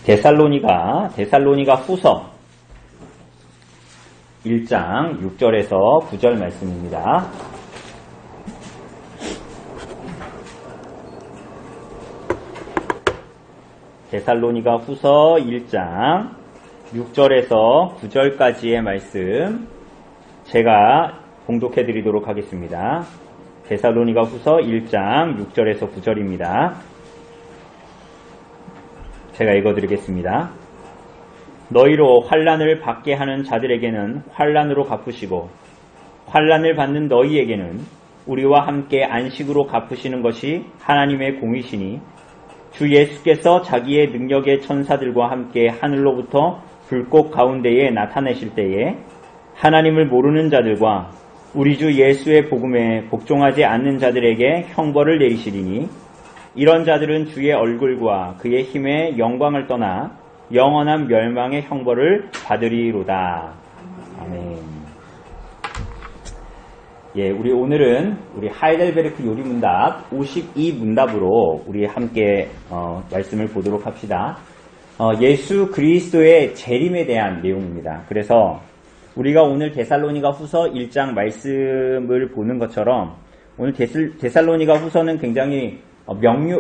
데살로니가 후서 1장 6절에서 9절 말씀입니다. 데살로니가 후서 1장 6절에서 9절까지의 말씀 제가 봉독해 드리도록 하겠습니다. 데살로니가 후서 1장 6절에서 9절입니다. 제가 읽어드리겠습니다. 너희로 환난을 받게 하는 자들에게는 환난으로 갚으시고 환난을 받는 너희에게는 우리와 함께 안식으로 갚으시는 것이 하나님의 공이시니 주 예수께서 자기의 능력의 천사들과 함께 하늘로부터 불꽃 가운데에 나타내실 때에 하나님을 모르는 자들과 우리 주 예수의 복음에 복종하지 않는 자들에게 형벌을 내리시리니 이런 자들은 주의 얼굴과 그의 힘의 영광을 떠나 영원한 멸망의 형벌을 받으리로다. 아멘. 예, 우리 오늘은 우리 하이델베르크 요리문답 52문답으로 우리 함께 말씀을 보도록 합시다. 예수 그리스도의 재림에 대한 내용입니다. 그래서 우리가 오늘 데살로니가 후서 1장 말씀을 보는 것처럼 오늘 데살로니가 후서는 굉장히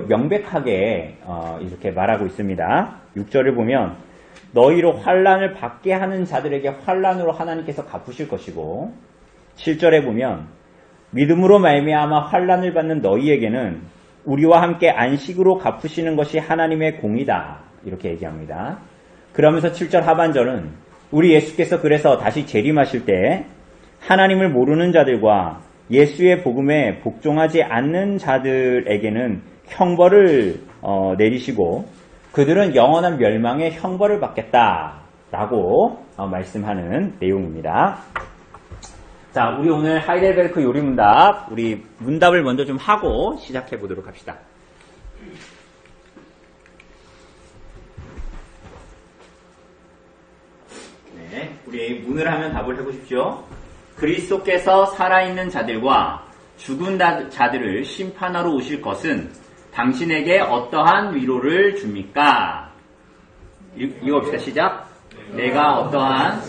명백하게 이렇게 말하고 있습니다. 6절을 보면 너희로 환난을 받게 하는 자들에게 환난으로 하나님께서 갚으실 것이고 7절에 보면 믿음으로 말미암아 환난을 받는 너희에게는 우리와 함께 안식으로 갚으시는 것이 하나님의 공이다. 이렇게 얘기합니다. 그러면서 7절 하반절은 우리 예수께서 그래서 다시 재림하실 때 하나님을 모르는 자들과 예수의 복음에 복종하지 않는 자들에게는 형벌을 내리시고 그들은 영원한 멸망의 형벌을 받겠다라고 말씀하는 내용입니다. 자, 우리 오늘 하이델베르크 요리문답 우리 문답을 먼저 좀 하고 시작해 보도록 합시다. 네, 우리 문을 하면 답을 해보십시오. 그리스도께서 살아있는 자들과 죽은 자들을 심판하러 오실 것은 당신에게 어떠한 위로를 줍니까? 읽어봅시다. 시작. 내가 어떠한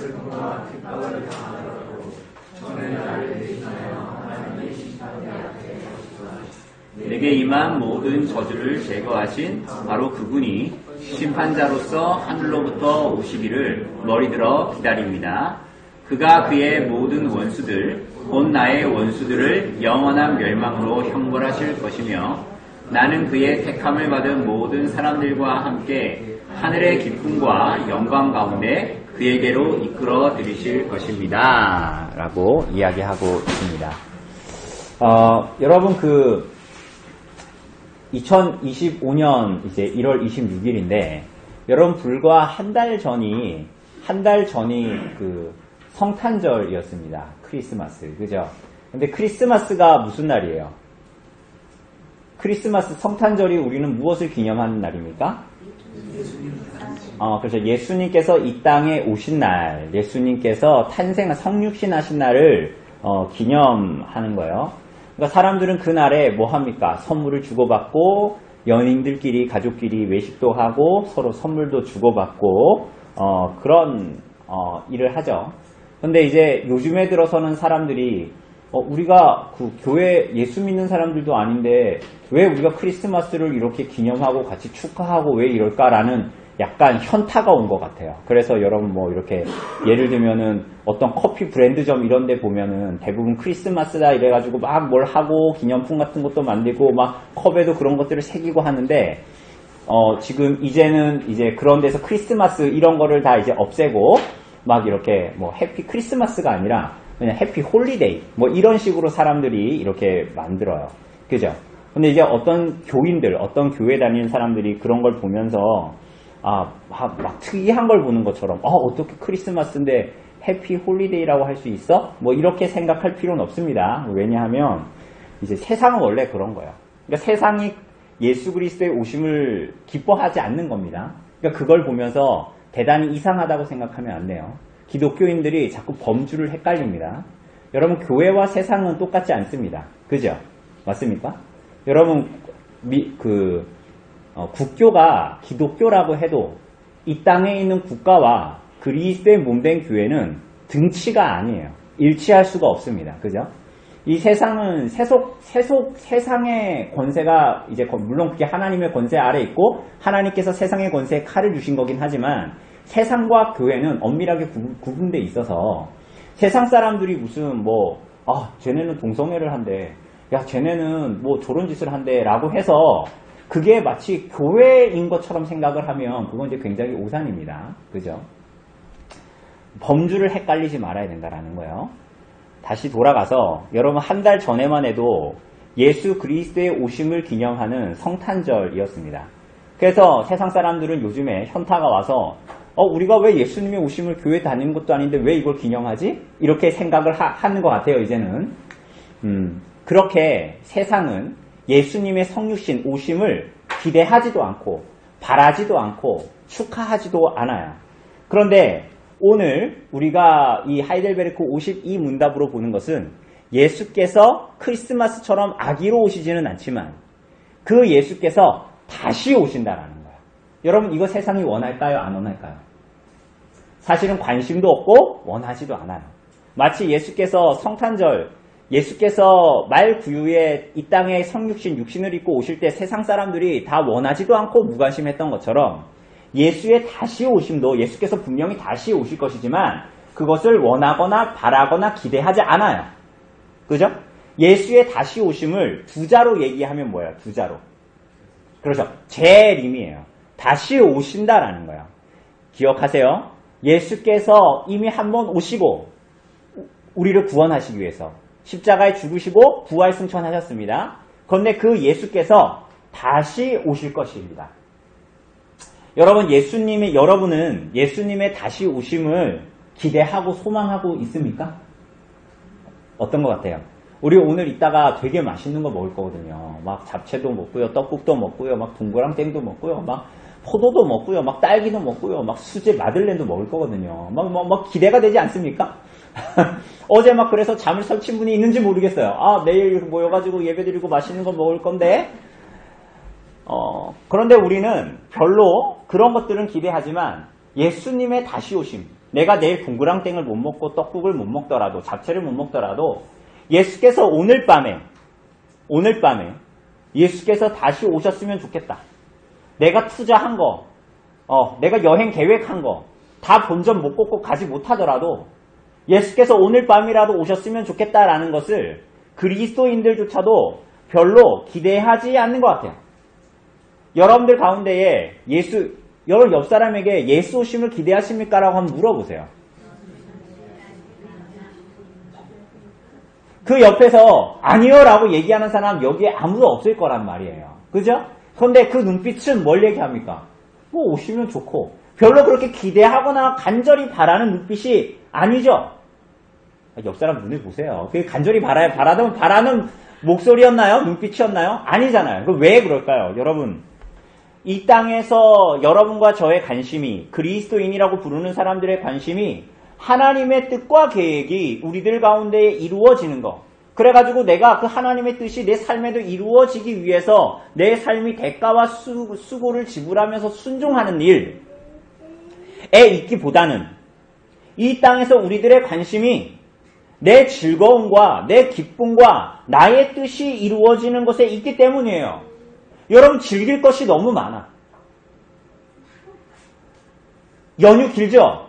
내게 임한 모든 저주를 제거하신 바로 그분이 심판자로서 하늘로부터 오시기를 머리들어 기다립니다. 그가 그의 모든 원수들, 곧 나의 원수들을 영원한 멸망으로 형벌하실 것이며 나는 그의 택함을 받은 모든 사람들과 함께 하늘의 기쁨과 영광 가운데 그에게로 이끌어 들이실 것입니다. 라고 이야기하고 있습니다. 여러분 2025년 이제 1월 26일인데 여러분 불과 한 달 전이 그 성탄절이었습니다. 크리스마스. 그죠? 근데 크리스마스가 무슨 날이에요? 크리스마스 성탄절이 우리는 무엇을 기념하는 날입니까? 그렇죠. 예수님께서 이 땅에 오신 날, 예수님께서 성육신 하신 날을 기념하는 거예요. 그러니까 사람들은 그날에 뭐 합니까? 선물을 주고받고 연인들끼리 가족끼리 외식도 하고 서로 선물도 주고받고 그런 일을 하죠. 근데 이제 요즘에 들어서는 사람들이 우리가 그 교회 예수 믿는 사람들도 아닌데 왜 우리가 크리스마스를 이렇게 기념하고 같이 축하하고 왜 이럴까라는 약간 현타가 온 것 같아요. 그래서 여러분 뭐 이렇게 예를 들면은 어떤 커피 브랜드점 이런 데 보면은 대부분 크리스마스다 이래가지고 막 뭘 하고 기념품 같은 것도 만들고 막 컵에도 그런 것들을 새기고 하는데 지금 이제는 이제 그런 데서 크리스마스 이런 거를 다 이제 없애고 막 이렇게 뭐 해피 크리스마스가 아니라 그냥 해피 홀리데이 뭐 이런 식으로 사람들이 이렇게 만들어요. 그죠? 근데 이제 어떤 교인들, 어떤 교회 다니는 사람들이 그런 걸 보면서 막 특이한 걸 보는 것처럼 어떻게 크리스마스인데 해피 홀리데이라고 할 수 있어? 뭐 이렇게 생각할 필요는 없습니다. 왜냐하면 이제 세상은 원래 그런 거예요. 그러니까 세상이 예수 그리스도의 오심을 기뻐하지 않는 겁니다. 그러니까 그걸 보면서 대단히 이상하다고 생각하면 안 돼요. 기독교인들이 자꾸 범주를 헷갈립니다. 여러분 교회와 세상은 똑같지 않습니다. 그죠? 맞습니까? 여러분 국교가 기독교라고 해도 이 땅에 있는 국가와 그리스도의 몸된 교회는 등치가 아니에요. 일치할 수가 없습니다. 그죠? 이 세상은 세상의 권세가 이제 물론 그게 하나님의 권세 아래 있고 하나님께서 세상의 권세에 칼을 주신 거긴 하지만 세상과 교회는 엄밀하게 구분돼 있어서 세상 사람들이 무슨 쟤네는 동성애를 한대. 야, 쟤네는 저런 짓을 한대. 라고 해서 그게 마치 교회인 것처럼 생각을 하면 그건 이제 굉장히 오산입니다. 그죠? 범주를 헷갈리지 말아야 된다라는 거예요. 다시 돌아가서 여러분 한 달 전에만 해도 예수 그리스도의 오심을 기념하는 성탄절이었습니다. 그래서 세상 사람들은 요즘에 현타가 와서 우리가 왜 예수님의 오심을 교회 다니는 것도 아닌데 왜 이걸 기념하지? 이렇게 생각을 하는 것 같아요, 이제는. 그렇게 세상은 예수님의 성육신 오심을 기대하지도 않고 바라지도 않고 축하하지도 않아요. 그런데 오늘 우리가 이 하이델베르크 52문답으로 보는 것은 예수께서 크리스마스처럼 아기로 오시지는 않지만 그 예수께서 다시 오신다라는 거예요. 여러분 이거 세상이 원할까요? 안 원할까요? 사실은 관심도 없고 원하지도 않아요. 마치 예수께서 성탄절, 예수께서 말 구유에 이 땅에 성육신, 육신을 입고 오실 때 세상 사람들이 다 원하지도 않고 무관심했던 것처럼 예수의 다시 오심도 예수께서 분명히 다시 오실 것이지만 그것을 원하거나 바라거나 기대하지 않아요. 그죠? 예수의 다시 오심을 두 자로 얘기하면 뭐예요? 두 자로. 그렇죠. 재림이에요. 다시 오신다라는 거예요. 기억하세요. 예수께서 이미 한 번 오시고 우리를 구원하시기 위해서 십자가에 죽으시고 부활 승천하셨습니다. 그런데 그 예수께서 다시 오실 것입니다. 여러분은 예수님의 다시 오심을 기대하고 소망하고 있습니까? 어떤 것 같아요? 우리 오늘 이따가 되게 맛있는 거 먹을 거거든요. 막 잡채도 먹고요, 떡국도 먹고요, 막 동그랑땡도 먹고요, 막 포도도 먹고요, 막 딸기도 먹고요, 막 수제 마들렌도 먹을 거거든요. 막 기대가 되지 않습니까? 어제 막 그래서 잠을 설친 분이 있는지 모르겠어요. 내일 모여가지고 예배드리고 맛있는 거 먹을 건데, 그런데 우리는 별로 그런 것들은 기대하지만 예수님의 다시 오심, 내가 내일 동그랑땡을 못 먹고 떡국을 못 먹더라도 잡채를 못 먹더라도 예수께서 오늘 밤에 예수께서 다시 오셨으면 좋겠다. 내가 투자한 거, 내가 여행 계획한 거 다 본전 못 뽑고 가지 못하더라도 예수께서 오늘 밤이라도 오셨으면 좋겠다라는 것을 그리스도인들조차도 별로 기대하지 않는 것 같아요. 여러분들 가운데에 여러분 옆 사람에게 예수 오심을 기대하십니까? 라고 한번 물어보세요. 그 옆에서 아니요 라고 얘기하는 사람 여기에 아무도 없을 거란 말이에요. 그죠? 그런데 그 눈빛은 뭘 얘기합니까? 오시면 좋고 별로 그렇게 기대하거나 간절히 바라는 눈빛이 아니죠. 옆 사람 눈을 보세요. 그게 간절히 바라는 목소리였나요? 눈빛이었나요? 아니잖아요. 왜 그럴까요? 여러분, 이 땅에서 여러분과 저의 관심이, 그리스도인이라고 부르는 사람들의 관심이 하나님의 뜻과 계획이 우리들 가운데 이루어지는 거. 그래가지고 내가 그 하나님의 뜻이 내 삶에도 이루어지기 위해서 내 삶이 대가와 수고를 지불하면서 순종하는 일에 있기보다는 이 땅에서 우리들의 관심이 내 즐거움과 내 기쁨과 나의 뜻이 이루어지는 것에 있기 때문이에요. 여러분 즐길 것이 너무 많아. 연휴 길죠?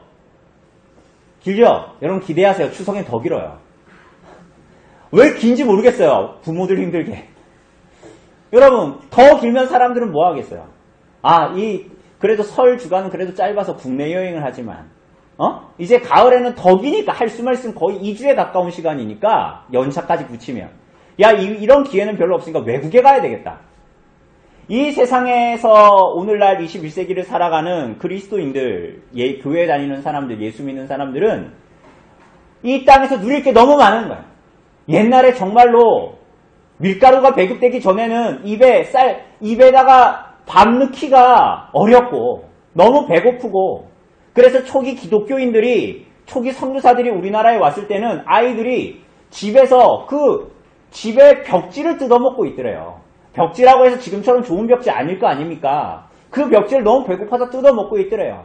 여러분 기대하세요. 추석엔 더 길어요. 왜 긴지 모르겠어요. 부모들 힘들게. 여러분 더 길면 사람들은 뭐 하겠어요? 그래도 설 주간은 그래도 짧아서 국내 여행을 하지만 이제 가을에는 더 기니까 할 수만 있으면 거의 2주에 가까운 시간이니까 연차까지 붙이면 이런 기회는 별로 없으니까 외국에 가야 되겠다. 이 세상에서 오늘날 21세기를 살아가는 그리스도인들, 교회 다니는 사람들, 예수 믿는 사람들은 이 땅에서 누릴 게 너무 많은 거예요. 옛날에 정말로 밀가루가 배급되기 전에는 입에다가 밥 넣기가 어렵고 너무 배고프고 그래서 초기 기독교인들이, 초기 선교사들이 우리나라에 왔을 때는 아이들이 집에서 집에 벽지를 뜯어먹고 있더래요. 벽지라고 해서 지금처럼 좋은 벽지 아닐 거 아닙니까? 그 벽지를 너무 배고파서 뜯어먹고 있더래요.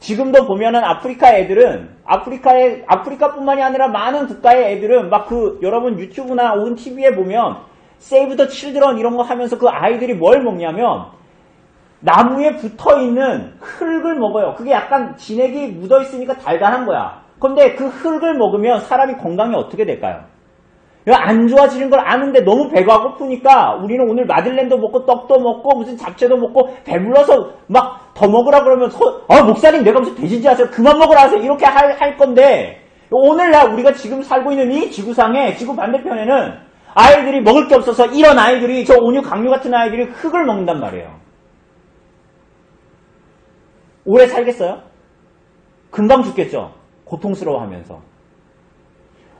지금도 보면은 아프리카 애들은 아프리카뿐만이 아니라 많은 국가의 애들은 막 여러분 유튜브나 온 TV에 보면 세이브 더 칠드런 이런 거 하면서 그 아이들이 뭘 먹냐면 나무에 붙어있는 흙을 먹어요. 그게 약간 진액이 묻어있으니까 달달한 거야. 근데 그 흙을 먹으면 사람이 건강이 어떻게 될까요? 안 좋아지는 걸 아는데 너무 배가 고프니까 우리는 오늘 마들렌도 먹고 떡도 먹고 무슨 잡채도 먹고 배불러서 막 더 먹으라 그러면 목사님 내가 무슨 돼지인지 아세요? 그만 먹으라 하세요. 이렇게 할 건데 오늘날 우리가 지금 살고 있는 이 지구상에 지구 반대편에는 아이들이 먹을 게 없어서 이런 아이들이 저 온유 강류 같은 아이들이 흙을 먹는단 말이에요. 오래 살겠어요? 금방 죽겠죠? 고통스러워하면서.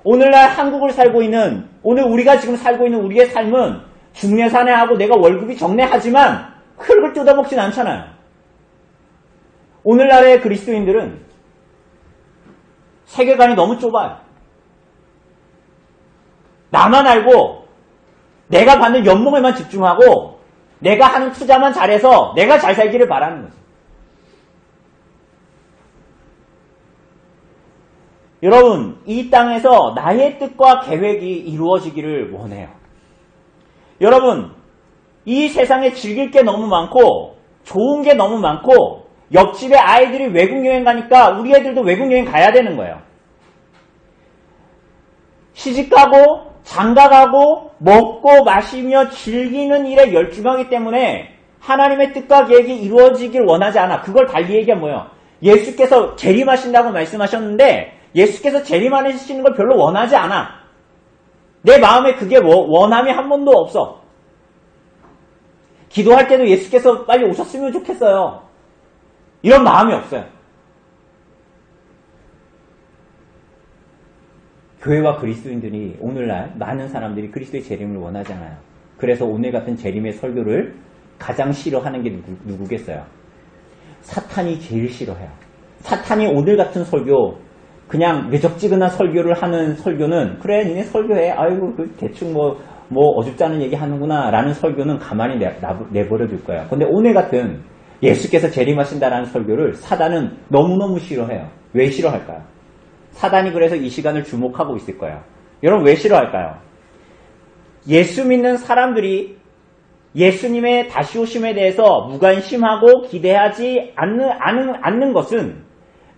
오늘날 한국을 살고 있는 오늘 우리가 지금 살고 있는 우리의 삶은 중내산해하고 내가 월급이 적내하지만 흙을 뜯어먹진 않잖아요. 오늘날의 그리스도인들은 세계관이 너무 좁아요. 나만 알고 내가 받는 연봉에만 집중하고 내가 하는 투자만 잘해서 내가 잘 살기를 바라는 거죠. 여러분, 이 땅에서 나의 뜻과 계획이 이루어지기를 원해요. 여러분, 이 세상에 즐길 게 너무 많고 좋은 게 너무 많고 옆집에 아이들이 외국 여행 가니까 우리 애들도 외국 여행 가야 되는 거예요. 시집가고 장가가고 먹고 마시며 즐기는 일에 열중하기 때문에 하나님의 뜻과 계획이 이루어지길 원하지 않아. 그걸 달리 얘기하면 뭐예요? 예수께서 재림하신다고 말씀하셨는데 예수께서 재림하시는 걸 별로 원하지 않아. 내 마음에 그게 원함이 한 번도 없어. 기도할 때도 예수께서 빨리 오셨으면 좋겠어요. 이런 마음이 없어요. 교회와 그리스도인들이 오늘날 많은 사람들이 그리스도의 재림을 원하지 않아요. 그래서 오늘 같은 재림의 설교를 가장 싫어하는 게 누구겠어요? 사탄이 제일 싫어해요. 사탄이 오늘 같은 설교 그냥 외적지근한 설교를 하는 설교는 그래 니네 설교해 아이고 대충 뭐 어줍지 않은 얘기 하는구나 라는 설교는 가만히 내버려 둘 거예요. 근데 오늘 같은 예수께서 재림하신다라는 설교를 사단은 너무너무 싫어해요. 왜 싫어할까요? 사단이 그래서 이 시간을 주목하고 있을 거예요. 여러분 왜 싫어할까요? 예수 믿는 사람들이 예수님의 다시 오심에 대해서 무관심하고 기대하지 않는 것은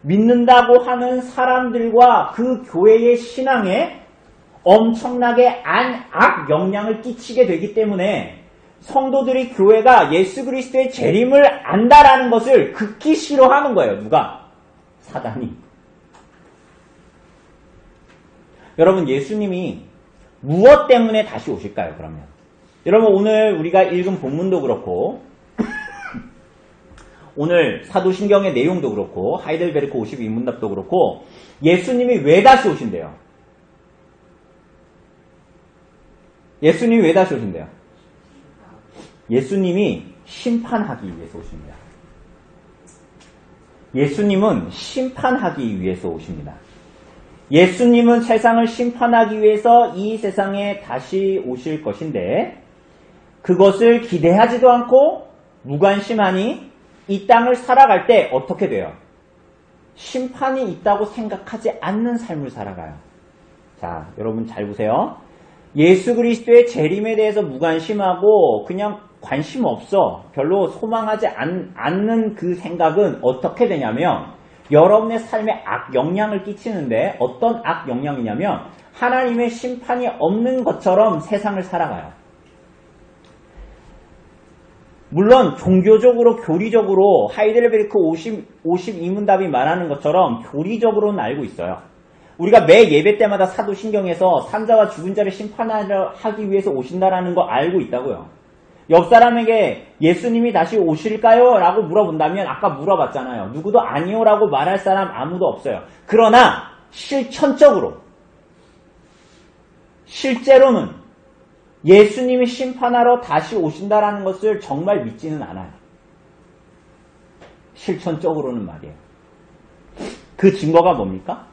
믿는다고 하는 사람들과 그 교회의 신앙에 엄청나게 악 영향을 끼치게 되기 때문에 성도들이 교회가 예수 그리스도의 재림을 안다라는 것을 극히 싫어하는 거예요. 누가? 사단이. 여러분 예수님이 무엇 때문에 다시 오실까요? 그러면 여러분 오늘 우리가 읽은 본문도 그렇고 오늘 사도신경의 내용도 그렇고 하이델베르크 52문답도 그렇고 예수님이 왜 다시 오신대요? 예수님이 왜 다시 오신대요? 예수님이 심판하기 위해서 오십니다. 예수님은 심판하기 위해서 오십니다. 예수님은 세상을 심판하기 위해서 이 세상에 다시 오실 것인데 그것을 기대하지도 않고 무관심하니 이 땅을 살아갈 때 어떻게 돼요? 심판이 있다고 생각하지 않는 삶을 살아가요. 자, 여러분 잘 보세요. 예수 그리스도의 재림에 대해서 무관심하고 그냥 관심 없어. 별로 소망하지 않는 그 생각은 어떻게 되냐면 여러분의 삶에 악 영향을 끼치는데 어떤 악 영향이냐면 하나님의 심판이 없는 것처럼 세상을 살아가요. 물론 종교적으로 교리적으로 하이델베르크 52문답이 말하는 것처럼 교리적으로는 알고 있어요. 우리가 매 예배 때마다 사도신경에서 산자와 죽은 자를 심판하기 위해서 오신다라는 거 알고 있다고요. 옆 사람에게 예수님이 다시 오실까요? 라고 물어본다면 아까 물어봤잖아요. 누구도 아니요 라고 말할 사람 아무도 없어요. 그러나 실천적으로 실제로는 예수님이 심판하러 다시 오신다라는 것을 정말 믿지는 않아요. 실천적으로는 말이에요. 그 증거가 뭡니까?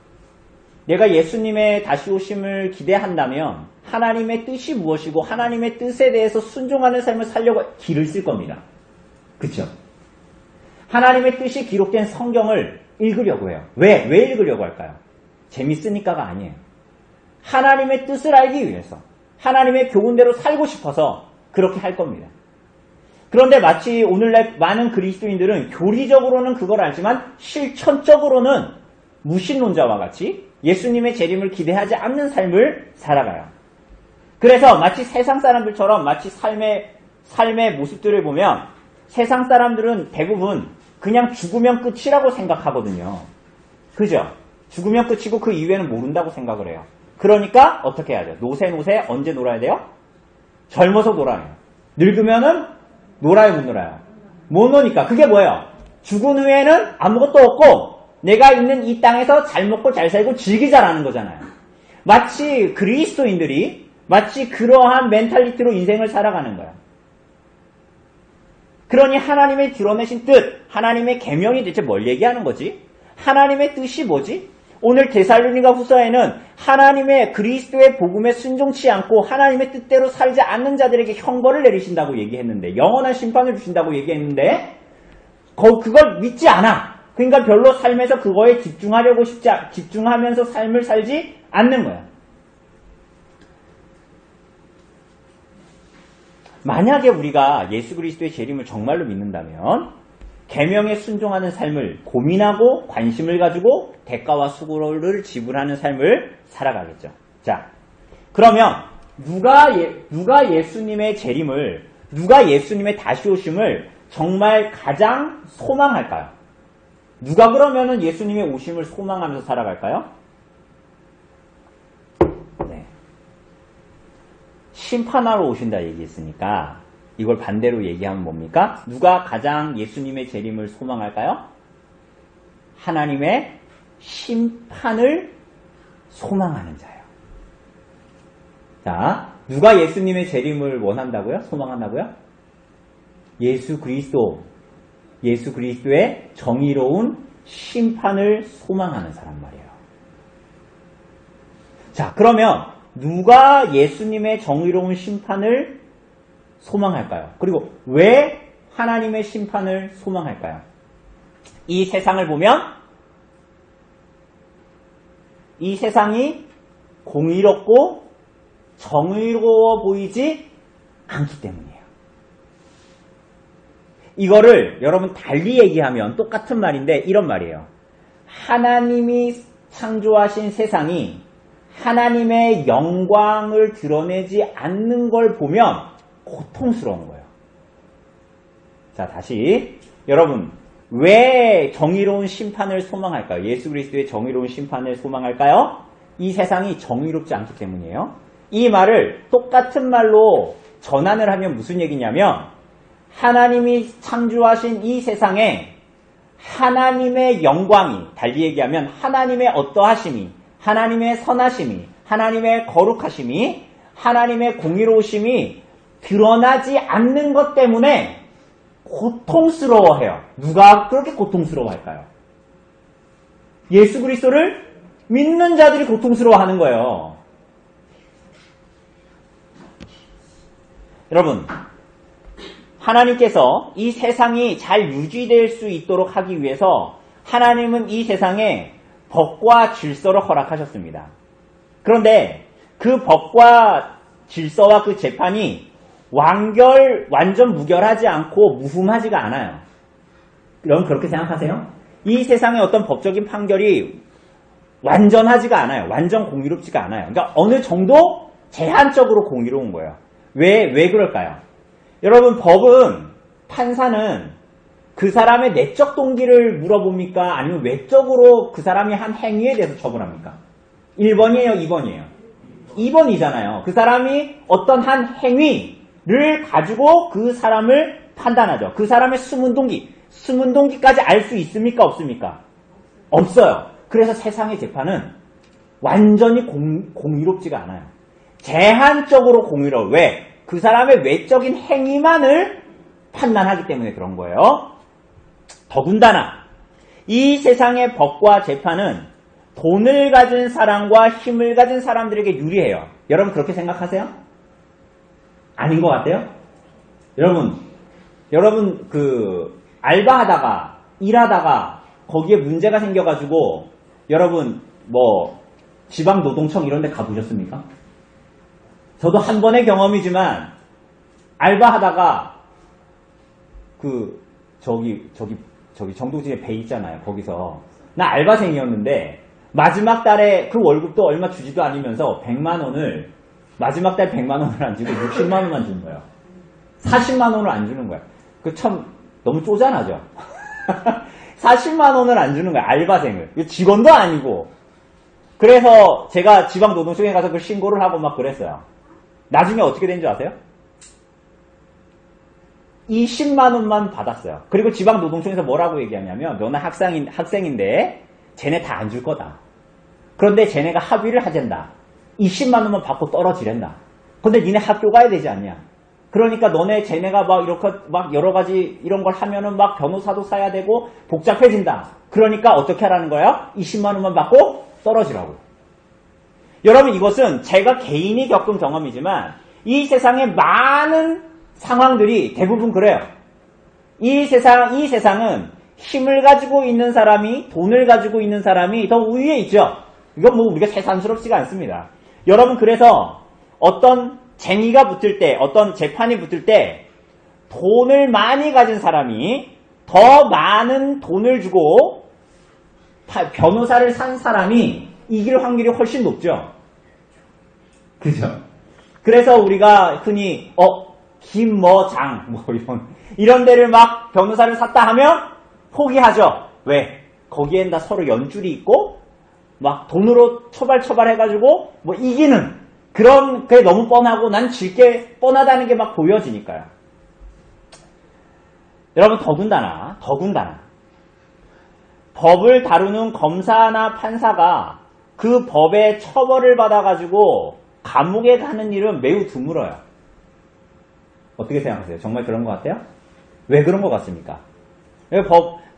내가 예수님의 다시 오심을 기대한다면 하나님의 뜻이 무엇이고 하나님의 뜻에 대해서 순종하는 삶을 살려고 길을 쓸 겁니다. 그렇죠? 하나님의 뜻이 기록된 성경을 읽으려고 해요. 왜 읽으려고 할까요? 재밌으니까가 아니에요. 하나님의 뜻을 알기 위해서, 하나님의 교훈대로 살고 싶어서 그렇게 할 겁니다. 그런데 마치 오늘날 많은 그리스도인들은 교리적으로는 그걸 알지만 실천적으로는 무신론자와 같이 예수님의 재림을 기대하지 않는 삶을 살아가요. 그래서 마치 세상 사람들처럼 마치 삶의 모습들을 보면 세상 사람들은 대부분 그냥 죽으면 끝이라고 생각하거든요. 그죠? 죽으면 끝이고 그 이후에는 모른다고 생각을 해요. 그러니까 어떻게 해야 돼요? 노세 언제 놀아야 돼요? 젊어서 놀아요. 늙으면은 놀아요, 못 놀아요? 못 노니까. 그게 뭐예요? 죽은 후에는 아무것도 없고 내가 있는 이 땅에서 잘 먹고 잘 살고 즐기자라는 거잖아요. 마치 그리스도인들이 마치 그러한 멘탈리티로 인생을 살아가는 거예요. 그러니 하나님의 드러내신 뜻, 하나님의 계명이 대체 뭘 얘기하는 거지? 하나님의 뜻이 뭐지? 오늘 데살로니가 후서에는 하나님의 그리스도의 복음에 순종치 않고 하나님의 뜻대로 살지 않는 자들에게 형벌을 내리신다고 얘기했는데, 영원한 심판을 주신다고 얘기했는데 그걸 믿지 않아. 그러니까 별로 삶에서 그거에 집중하면서 삶을 살지 않는 거야. 만약에 우리가 예수 그리스도의 재림을 정말로 믿는다면 계명에 순종하는 삶을 고민하고 관심을 가지고 대가와 수고를 지불하는 삶을 살아가겠죠. 자, 그러면 누가 예수님의 재림을, 누가 예수님의 다시 오심을 정말 가장 소망할까요? 누가 그러면은 예수님의 오심을 소망하면서 살아갈까요? 네. 심판하러 오신다 얘기했으니까 이걸 반대로 얘기하면 뭡니까? 누가 가장 예수님의 재림을 소망할까요? 하나님의 심판을 소망하는 자예요. 자, 누가 예수님의 재림을 원한다고요? 소망한다고요? 예수 그리스도의 정의로운 심판을 소망하는 사람 말이에요. 자, 그러면 누가 예수님의 정의로운 심판을 소망할까요? 그리고 왜 하나님의 심판을 소망할까요? 이 세상을 보면 이 세상이 공의롭고 정의로워 보이지 않기 때문이에요. 이거를 여러분 달리 얘기하면 똑같은 말인데 이런 말이에요. 하나님이 창조하신 세상이 하나님의 영광을 드러내지 않는 걸 보면 고통스러운 거예요. 자, 다시 여러분, 왜 정의로운 심판을 소망할까요? 예수 그리스도의 정의로운 심판을 소망할까요? 이 세상이 정의롭지 않기 때문이에요. 이 말을 똑같은 말로 전환을 하면 무슨 얘기냐면 하나님이 창조하신 이 세상에 하나님의 영광이, 달리 얘기하면 하나님의 어떠하심이, 하나님의 선하심이, 하나님의 거룩하심이, 하나님의 공의로우심이 드러나지 않는 것 때문에 고통스러워해요. 누가 그렇게 고통스러워할까요? 예수 그리스도를 믿는 자들이 고통스러워하는 거예요. 여러분, 하나님께서 이 세상이 잘 유지될 수 있도록 하기 위해서 하나님은 이 세상에 법과 질서를 허락하셨습니다. 그런데 그 법과 질서와 그 재판이 완전 무결하지 않고 무흠하지가 않아요. 여러분 그렇게 생각하세요? 이 세상의 어떤 법적인 판결이 완전하지가 않아요. 완전 공의롭지가 않아요. 그러니까 어느 정도 제한적으로 공의로운 거예요. 왜 그럴까요? 여러분 법은, 판사는 그 사람의 내적 동기를 물어봅니까? 아니면 외적으로 그 사람이 한 행위에 대해서 처벌합니까? 1번이에요? 2번이에요? 2번이잖아요. 그 사람이 어떤 한 행위를 가지고 그 사람을 판단하죠. 그 사람의 숨은 동기까지 알 수 있습니까? 없습니까? 없어요. 그래서 세상의 재판은 완전히 공의롭지가 않아요. 제한적으로 공의로워. 왜? 그 사람의 외적인 행위만을 판단하기 때문에 그런 거예요. 더군다나 이 세상의 법과 재판은 돈을 가진 사람과 힘을 가진 사람들에게 유리해요. 여러분 그렇게 생각하세요? 아닌 것 같아요? 여러분 그 알바하다가 일하다가 거기에 문제가 생겨가지고 여러분 뭐 지방노동청 이런 데 가보셨습니까? 저도 한 번의 경험이지만 알바하다가 저기 정동진에 배 있잖아요. 거기서 나 알바생이었는데 마지막 달에 그 월급도 얼마 주지도 않으면서 100만 원을 마지막 달 100만 원을 안 주고 60만 원만 주는 거예요. 40만 원을 안 주는 거예요. 그 참 너무 쪼잔하죠. 40만 원을 안 주는 거예요. 알바생을. 직원도 아니고. 그래서 제가 지방노동청에 가서 그 신고를 하고 막 그랬어요. 나중에 어떻게 된 줄 아세요? 20만 원만 받았어요. 그리고 지방노동청에서 뭐라고 얘기하냐면 너는 학생인데 쟤네 다 안 줄 거다. 그런데 쟤네가 합의를 하잔다. 20만 원만 받고 떨어지랜다. 근데 니네 학교 가야 되지 않냐. 그러니까 쟤네가 막 이렇게 막 여러 가지 이런 걸 하면은 막 변호사도 사야 되고 복잡해진다. 그러니까 어떻게 하라는 거야? 20만 원만 받고 떨어지라고. 여러분 이것은 제가 개인이 겪은 경험이지만 이 세상의 많은 상황들이 대부분 그래요. 이 세상은 힘을 가지고 있는 사람이, 돈을 가지고 있는 사람이 더 우위에 있죠. 이건 뭐 우리가 새삼스럽지가 않습니다. 여러분 그래서 어떤 쟁의가 붙을 때, 어떤 재판이 붙을 때 돈을 많이 가진 사람이 더 많은 돈을 주고 변호사를 산 사람이 이길 확률이 훨씬 높죠. 그죠? 그래서 우리가 흔히 김뭐장 이런 데를 막 변호사를 샀다 하면 포기하죠. 왜? 거기엔 다 서로 연줄이 있고 막 돈으로 처발해가지고 뭐 이기는 그런 게 너무 뻔하고 난 질게 뻔하다는 게 막 보여지니까요. 여러분 더군다나 법을 다루는 검사나 판사가 그 법의 처벌을 받아가지고 감옥에 가는 일은 매우 드물어요. 어떻게 생각하세요? 정말 그런 것 같아요? 왜 그런 것 같습니까?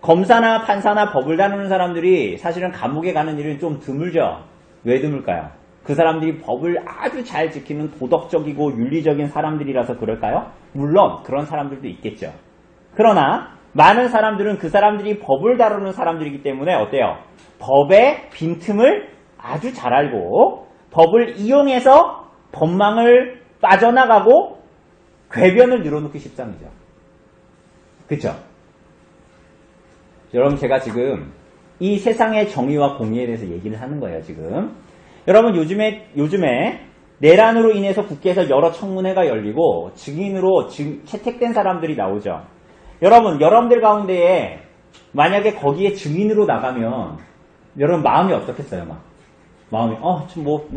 검사나 판사나 법을 다루는 사람들이 사실은 감옥에 가는 일은 좀 드물죠. 왜 드물까요? 그 사람들이 법을 아주 잘 지키는 도덕적이고 윤리적인 사람들이라서 그럴까요? 물론 그런 사람들도 있겠죠. 그러나 많은 사람들은 그 사람들이 법을 다루는 사람들이기 때문에 어때요? 법의 빈틈을 아주 잘 알고 법을 이용해서 법망을 빠져나가고 궤변을 늘어놓기 십상이죠. 그렇죠? 여러분 제가 지금 이 세상의 정의와 공의에 대해서 얘기를 하는 거예요. 지금 여러분 요즘에 내란으로 인해서 국회에서 여러 청문회가 열리고 증인으로 채택된 사람들이 나오죠. 여러분들 가운데에 만약에 거기에 증인으로 나가면 여러분 마음이 어떻겠어요? 마음이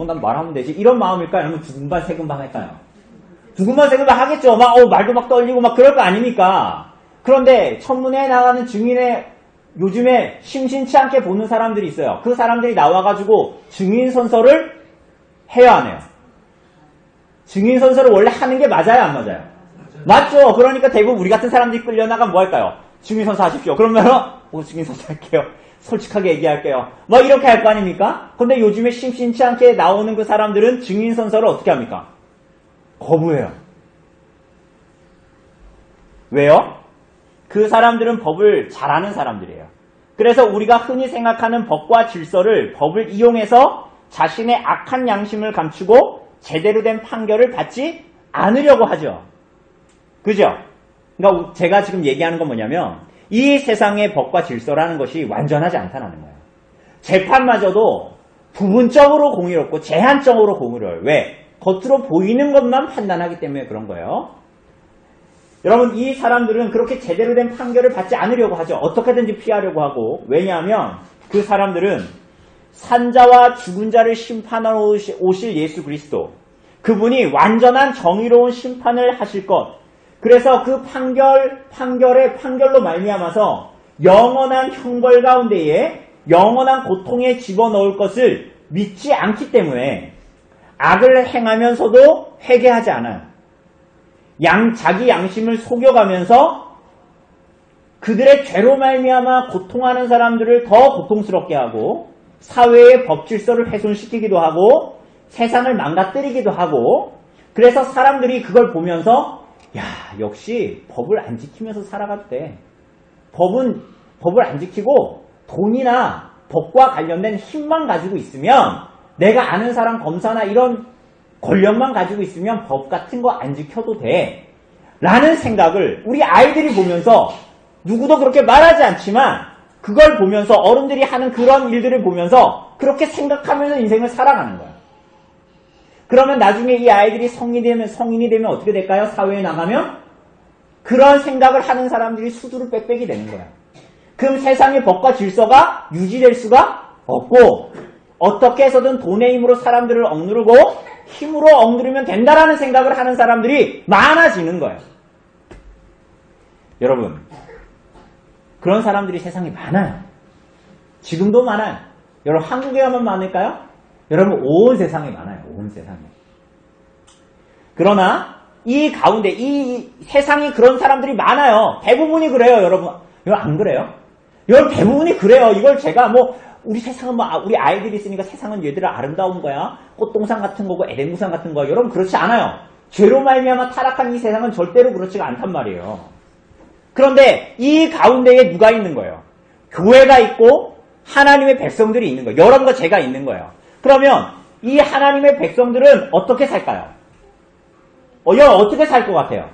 난 말하면 되지 이런 마음일까요? 아니면 두근반 세근반 할까요? 두근반 세근반 하겠죠. 말도 막 떨리고 막 그럴 거 아닙니까? 그런데 청문회에 나가는 증인의 요즘에 심심치 않게 보는 사람들이 있어요. 그 사람들이 나와가지고 증인 선서를 해야 하네요. 증인 선서를 원래 하는 게 맞아요, 안 맞아요? 맞죠. 그러니까 대부분 우리 같은 사람들이 끌려나가면 뭐 할까요? 증인 선서 하십시오. 그러면 증인 선서 할게요. 솔직하게 얘기할게요. 이렇게 할 거 아닙니까? 근데 요즘에 심심치 않게 나오는 그 사람들은 증인 선서를 어떻게 합니까? 거부해요. 왜요? 그 사람들은 법을 잘 아는 사람들이에요. 그래서 우리가 흔히 생각하는 법과 질서를 법을 이용해서 자신의 악한 양심을 감추고 제대로 된 판결을 받지 않으려고 하죠. 그죠? 그러니까 제가 지금 얘기하는 건 뭐냐면 이 세상의 법과 질서라는 것이 완전하지 않다는 거예요. 재판마저도 부분적으로 공의롭고 제한적으로 공의로워요. 왜? 겉으로 보이는 것만 판단하기 때문에 그런 거예요. 여러분 이 사람들은 그렇게 제대로 된 판결을 받지 않으려고 하죠. 어떻게든지 피하려고 하고. 왜냐하면 그 사람들은 산자와 죽은 자를 심판하러 오실 예수 그리스도, 그분이 완전한 정의로운 심판을 하실 것, 그래서 그 판결로 말미암아서 영원한 형벌 가운데에 영원한 고통에 집어넣을 것을 믿지 않기 때문에 악을 행하면서도 회개하지 않아요. 자기 양심을 속여가면서 그들의 죄로 말미암아 고통하는 사람들을 더 고통스럽게 하고 사회의 법 질서를 훼손시키기도 하고 세상을 망가뜨리기도 하고, 그래서 사람들이 그걸 보면서 역시 법을 안 지키면서 살아갔대. 법을 안 지키고 돈이나 법과 관련된 힘만 가지고 있으면 내가 아는 사람 검사나 이런 권력만 가지고 있으면 법 같은 거 안 지켜도 돼 라는 생각을 우리 아이들이 보면서 누구도 그렇게 말하지 않지만 그걸 보면서 어른들이 하는 그런 일들을 보면서 그렇게 생각하면서 인생을 살아가는 거야. 그러면 나중에 이 아이들이 성인이 되면 어떻게 될까요? 사회에 나가면 그런 생각을 하는 사람들이 수두룩 빽빽이 되는 거야. 그럼 세상의 법과 질서가 유지될 수가 없고 어떻게 해서든 돈의 힘으로 사람들을 억누르고 힘으로 억누르면 된다라는 생각을 하는 사람들이 많아지는 거예요. 여러분, 그런 사람들이 세상에 많아요. 지금도 많아요. 여러분, 한국에만 많을까요? 여러분, 온 세상에 많아요. 온 세상에. 그러나 이 가운데 이 세상이 그런 사람들이 많아요. 대부분이 그래요, 여러분. 여러분 안 그래요? 여러분 대부분이 그래요. 이걸 제가 우리 세상은 우리 아이들이 있으니까 세상은 얘들은 아름다운 거야. 꽃동산 같은 거고 에덴동산 같은 거야. 여러분 그렇지 않아요. 죄로 말미암아 타락한 이 세상은 절대로 그렇지가 않단 말이에요. 그런데 이 가운데에 누가 있는 거예요? 교회가 있고 하나님의 백성들이 있는 거예요. 여러분과 제가 있는 거예요. 그러면 이 하나님의 백성들은 어떻게 살까요? 여러분 어떻게 살 것 같아요?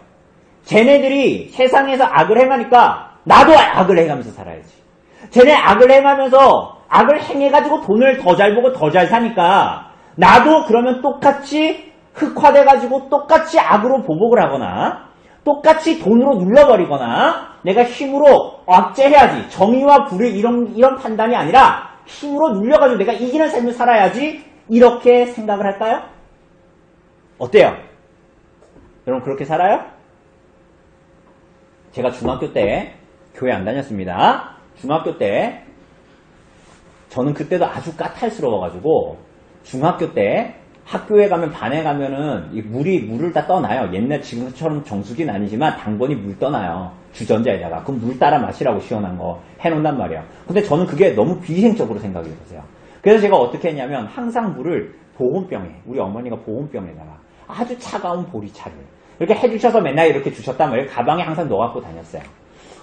쟤네들이 세상에서 악을 행하니까 나도 악을 행하면서 살아야지. 쟤네 악을 행하면서 악을 행해가지고 돈을 더 잘 보고 더 잘 사니까 나도 그러면 똑같이 흑화돼가지고 똑같이 악으로 보복을 하거나 똑같이 돈으로 눌러버리거나 내가 힘으로 억제해야지. 정의와 불의 이런 판단이 아니라 힘으로 눌려가지고 내가 이기는 삶을 살아야지. 이렇게 생각을 할까요? 어때요? 여러분 그렇게 살아요? 제가 중학교 때 교회 안 다녔습니다. 중학교 때 저는 그때도 아주 까탈스러워가지고 중학교 때 학교에 가면 반에 가면은 물을 다 떠나요. 옛날 지금처럼 정수기는 아니지만 당번이 물 떠나요. 주전자에다가. 그럼 물 따라 마시라고 시원한 거 해놓는단 말이에요. 근데 저는 그게 너무 비위생적으로 생각이 들었어요. 그래서 제가 어떻게 했냐면 항상 물을 보온병에 우리 어머니가 보온병에다가 아주 차가운 보리차를 이렇게 해주셔서 맨날 이렇게 주셨단 말이에요. 가방에 항상 넣어갖고 다녔어요.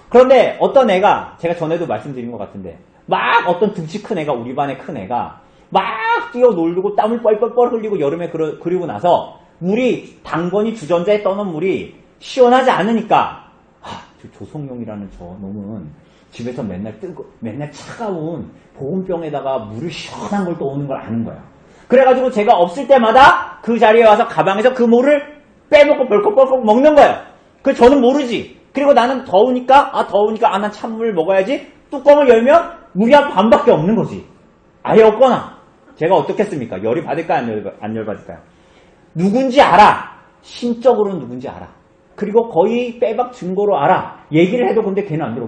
그런데 어떤 애가 제가 전에도 말씀드린 것 같은데 막 어떤 등치 큰 애가 우리 반에 큰 애가 막 뛰어놀고 땀을 뻘뻘뻘 흘리고 여름에 그리고 나서 물이 당번이 주전자에 떠놓은 물이 시원하지 않으니까 저 조성용이라는 저 놈은 집에서 맨날 차가운 보온병에다가 물을 시원한 걸 떠오는 걸 아는 거예요. 그래가지고 제가 없을 때마다 그 자리에 와서 가방에서 그 물을 빼먹고 벌컥벌컥 먹는 거예요. 그래서 저는 모르지. 그리고 나는 더우니까 난 찬물 먹어야지. 뚜껑을 열면 물이 한 반밖에 없는 거지. 아예 없거나. 제가 어떻겠습니까? 열이 받을까요? 안 열받을까요? 누군지 알아. 심적으로는 누군지 알아. 그리고 거의 빼박 증거로 알아. 얘기를 해도 근데 걔는 안 들어.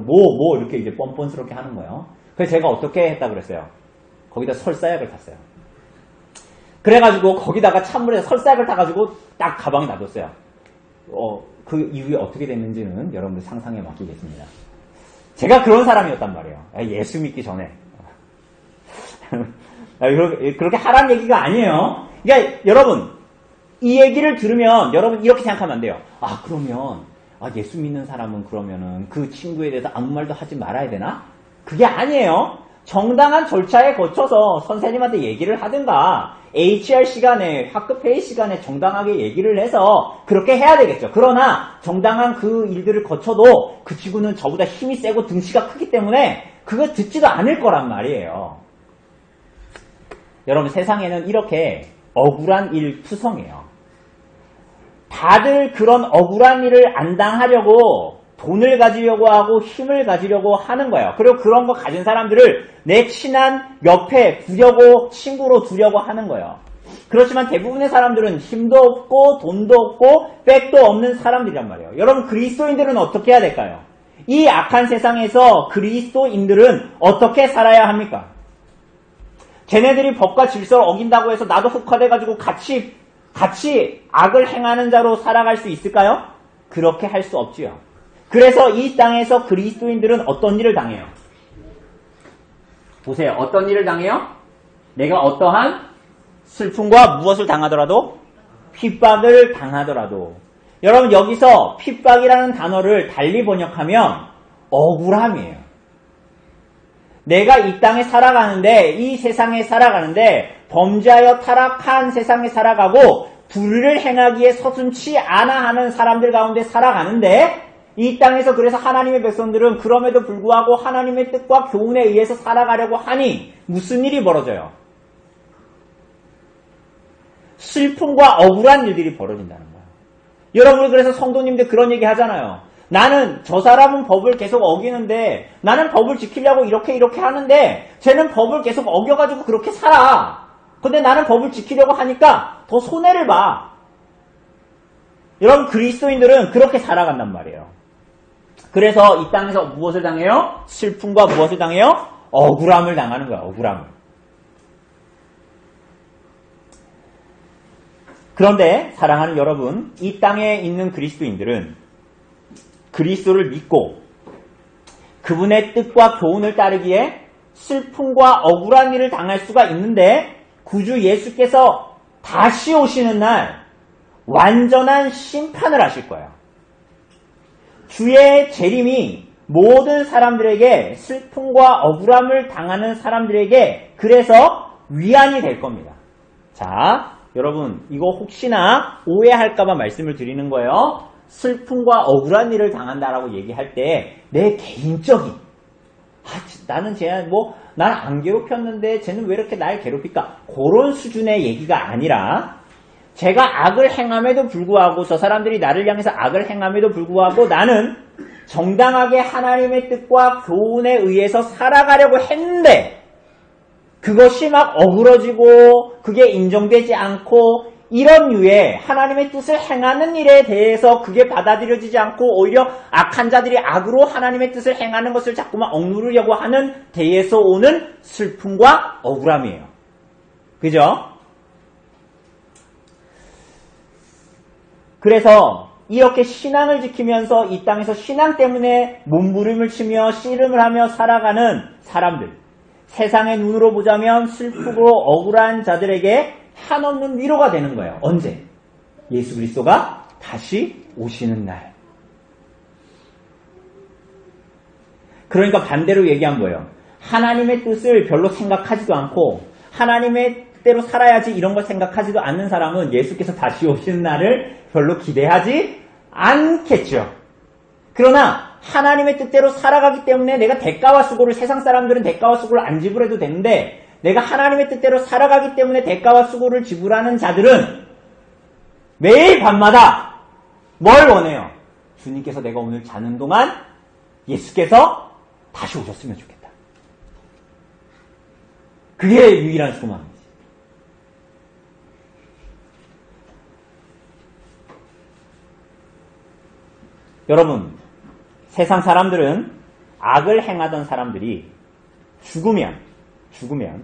이렇게 이제 뻔뻔스럽게 하는 거예요. 그래서 제가 어떻게 했다 그랬어요? 거기다 설사약을 탔어요. 그래가지고 거기다가 찬물에 설사약을 타가지고 딱 가방에 놔뒀어요. 그 이후에 어떻게 됐는지는 여러분들 상상에 맡기겠습니다. 제가 그런 사람이었단 말이에요. 예수 믿기 전에. 그렇게 하란 얘기가 아니에요. 그러니까 여러분 이 얘기를 들으면 여러분 이렇게 생각하면 안 돼요. 그러면 예수 믿는 사람은 그러면은 그 친구에 대해서 아무 말도 하지 말아야 되나? 그게 아니에요. 정당한 절차에 거쳐서 선생님한테 얘기를 하든가 HR 시간에 학급 회의 시간에 정당하게 얘기를 해서 그렇게 해야 되겠죠. 그러나 정당한 그 일들을 거쳐도 그 친구는 저보다 힘이 세고 등치가 크기 때문에 그거 듣지도 않을 거란 말이에요. 여러분 세상에는 이렇게 억울한 일 투성이에요. 다들 그런 억울한 일을 안 당하려고 돈을 가지려고 하고 힘을 가지려고 하는 거예요. 그리고 그런 거 가진 사람들을 내 친한 옆에 두려고 친구로 두려고 하는 거예요. 그렇지만 대부분의 사람들은 힘도 없고 돈도 없고 백도 없는 사람들이란 말이에요. 여러분 그리스도인들은 어떻게 해야 될까요? 이 악한 세상에서 그리스도인들은 어떻게 살아야 합니까? 쟤네들이 법과 질서를 어긴다고 해서 나도 흑화돼가지고 같이 악을 행하는 자로 살아갈 수 있을까요? 그렇게 할 수 없지요. 그래서 이 땅에서 그리스도인들은 어떤 일을 당해요? 보세요. 어떤 일을 당해요? 내가 어떠한 슬픔과 무엇을 당하더라도 핍박을 당하더라도 여러분 여기서 핍박이라는 단어를 달리 번역하면 억울함이에요. 내가 이 땅에 살아가는데, 이 세상에 살아가는데 범죄하여 타락한 세상에 살아가고 불의를 행하기에 서슴치 않아 하는 사람들 가운데 살아가는데, 이 땅에서 그래서 하나님의 백성들은 그럼에도 불구하고 하나님의 뜻과 교훈에 의해서 살아가려고 하니 무슨 일이 벌어져요? 슬픔과 억울한 일들이 벌어진다는 거예요. 여러분, 그래서 성도님들 그런 얘기 하잖아요. 나는 저 사람은 법을 계속 어기는데, 나는 법을 지키려고 이렇게 하는데 쟤는 법을 계속 어겨가지고 그렇게 살아. 근데 나는 법을 지키려고 하니까 더 손해를 봐. 여러분, 그리스도인들은 그렇게 살아간단 말이에요. 그래서 이 땅에서 무엇을 당해요? 슬픔과 무엇을 당해요? 억울함을 당하는 거야. 억울함을. 그런데 사랑하는 여러분, 이 땅에 있는 그리스도인들은 그리스도를 믿고 그분의 뜻과 교훈을 따르기에 슬픔과 억울한 일을 당할 수가 있는데, 구주 예수께서 다시 오시는 날 완전한 심판을 하실 거예요. 주의 재림이 모든 사람들에게, 슬픔과 억울함을 당하는 사람들에게 그래서 위안이 될 겁니다. 자, 여러분, 이거 혹시나 오해할까봐 말씀을 드리는 거예요. 슬픔과 억울한 일을 당한다라고 얘기할 때 내 개인적인, 나는 나는 안 괴롭혔는데 쟤는 왜 이렇게 날 괴롭힐까? 그런 수준의 얘기가 아니라, 제가 악을 행함에도 불구하고, 저 사람들이 나를 향해서 악을 행함에도 불구하고 나는 정당하게 하나님의 뜻과 교훈에 의해서 살아가려고 했는데 그것이 막 어그러지고 그게 인정되지 않고, 이런 류의 하나님의 뜻을 행하는 일에 대해서 그게 받아들여지지 않고 오히려 악한 자들이 악으로 하나님의 뜻을 행하는 것을 자꾸만 억누르려고 하는 데에서 오는 슬픔과 억울함이에요. 그죠? 그래서 이렇게 신앙을 지키면서 이 땅에서 신앙 때문에 몸부림을 치며 씨름을 하며 살아가는 사람들, 세상의 눈으로 보자면 슬프고 억울한 자들에게 한없는 위로가 되는 거예요. 언제? 예수 그리스도가 다시 오시는 날. 그러니까 반대로 얘기한 거예요. 하나님의 뜻을 별로 생각하지도 않고 하나님의 뜻대로 살아야지 이런 걸 생각하지도 않는 사람은 예수께서 다시 오시는 날을 별로 기대하지 않겠죠. 그러나 하나님의 뜻대로 살아가기 때문에 내가 대가와 수고를, 세상 사람들은 대가와 수고를 안 지불해도 되는데 내가 하나님의 뜻대로 살아가기 때문에 대가와 수고를 지불하는 자들은 매일 밤마다 뭘 원해요? 주님께서 내가 오늘 자는 동안 예수께서 다시 오셨으면 좋겠다. 그게 유일한 소망이지. 여러분, 세상 사람들은 악을 행하던 사람들이 죽으면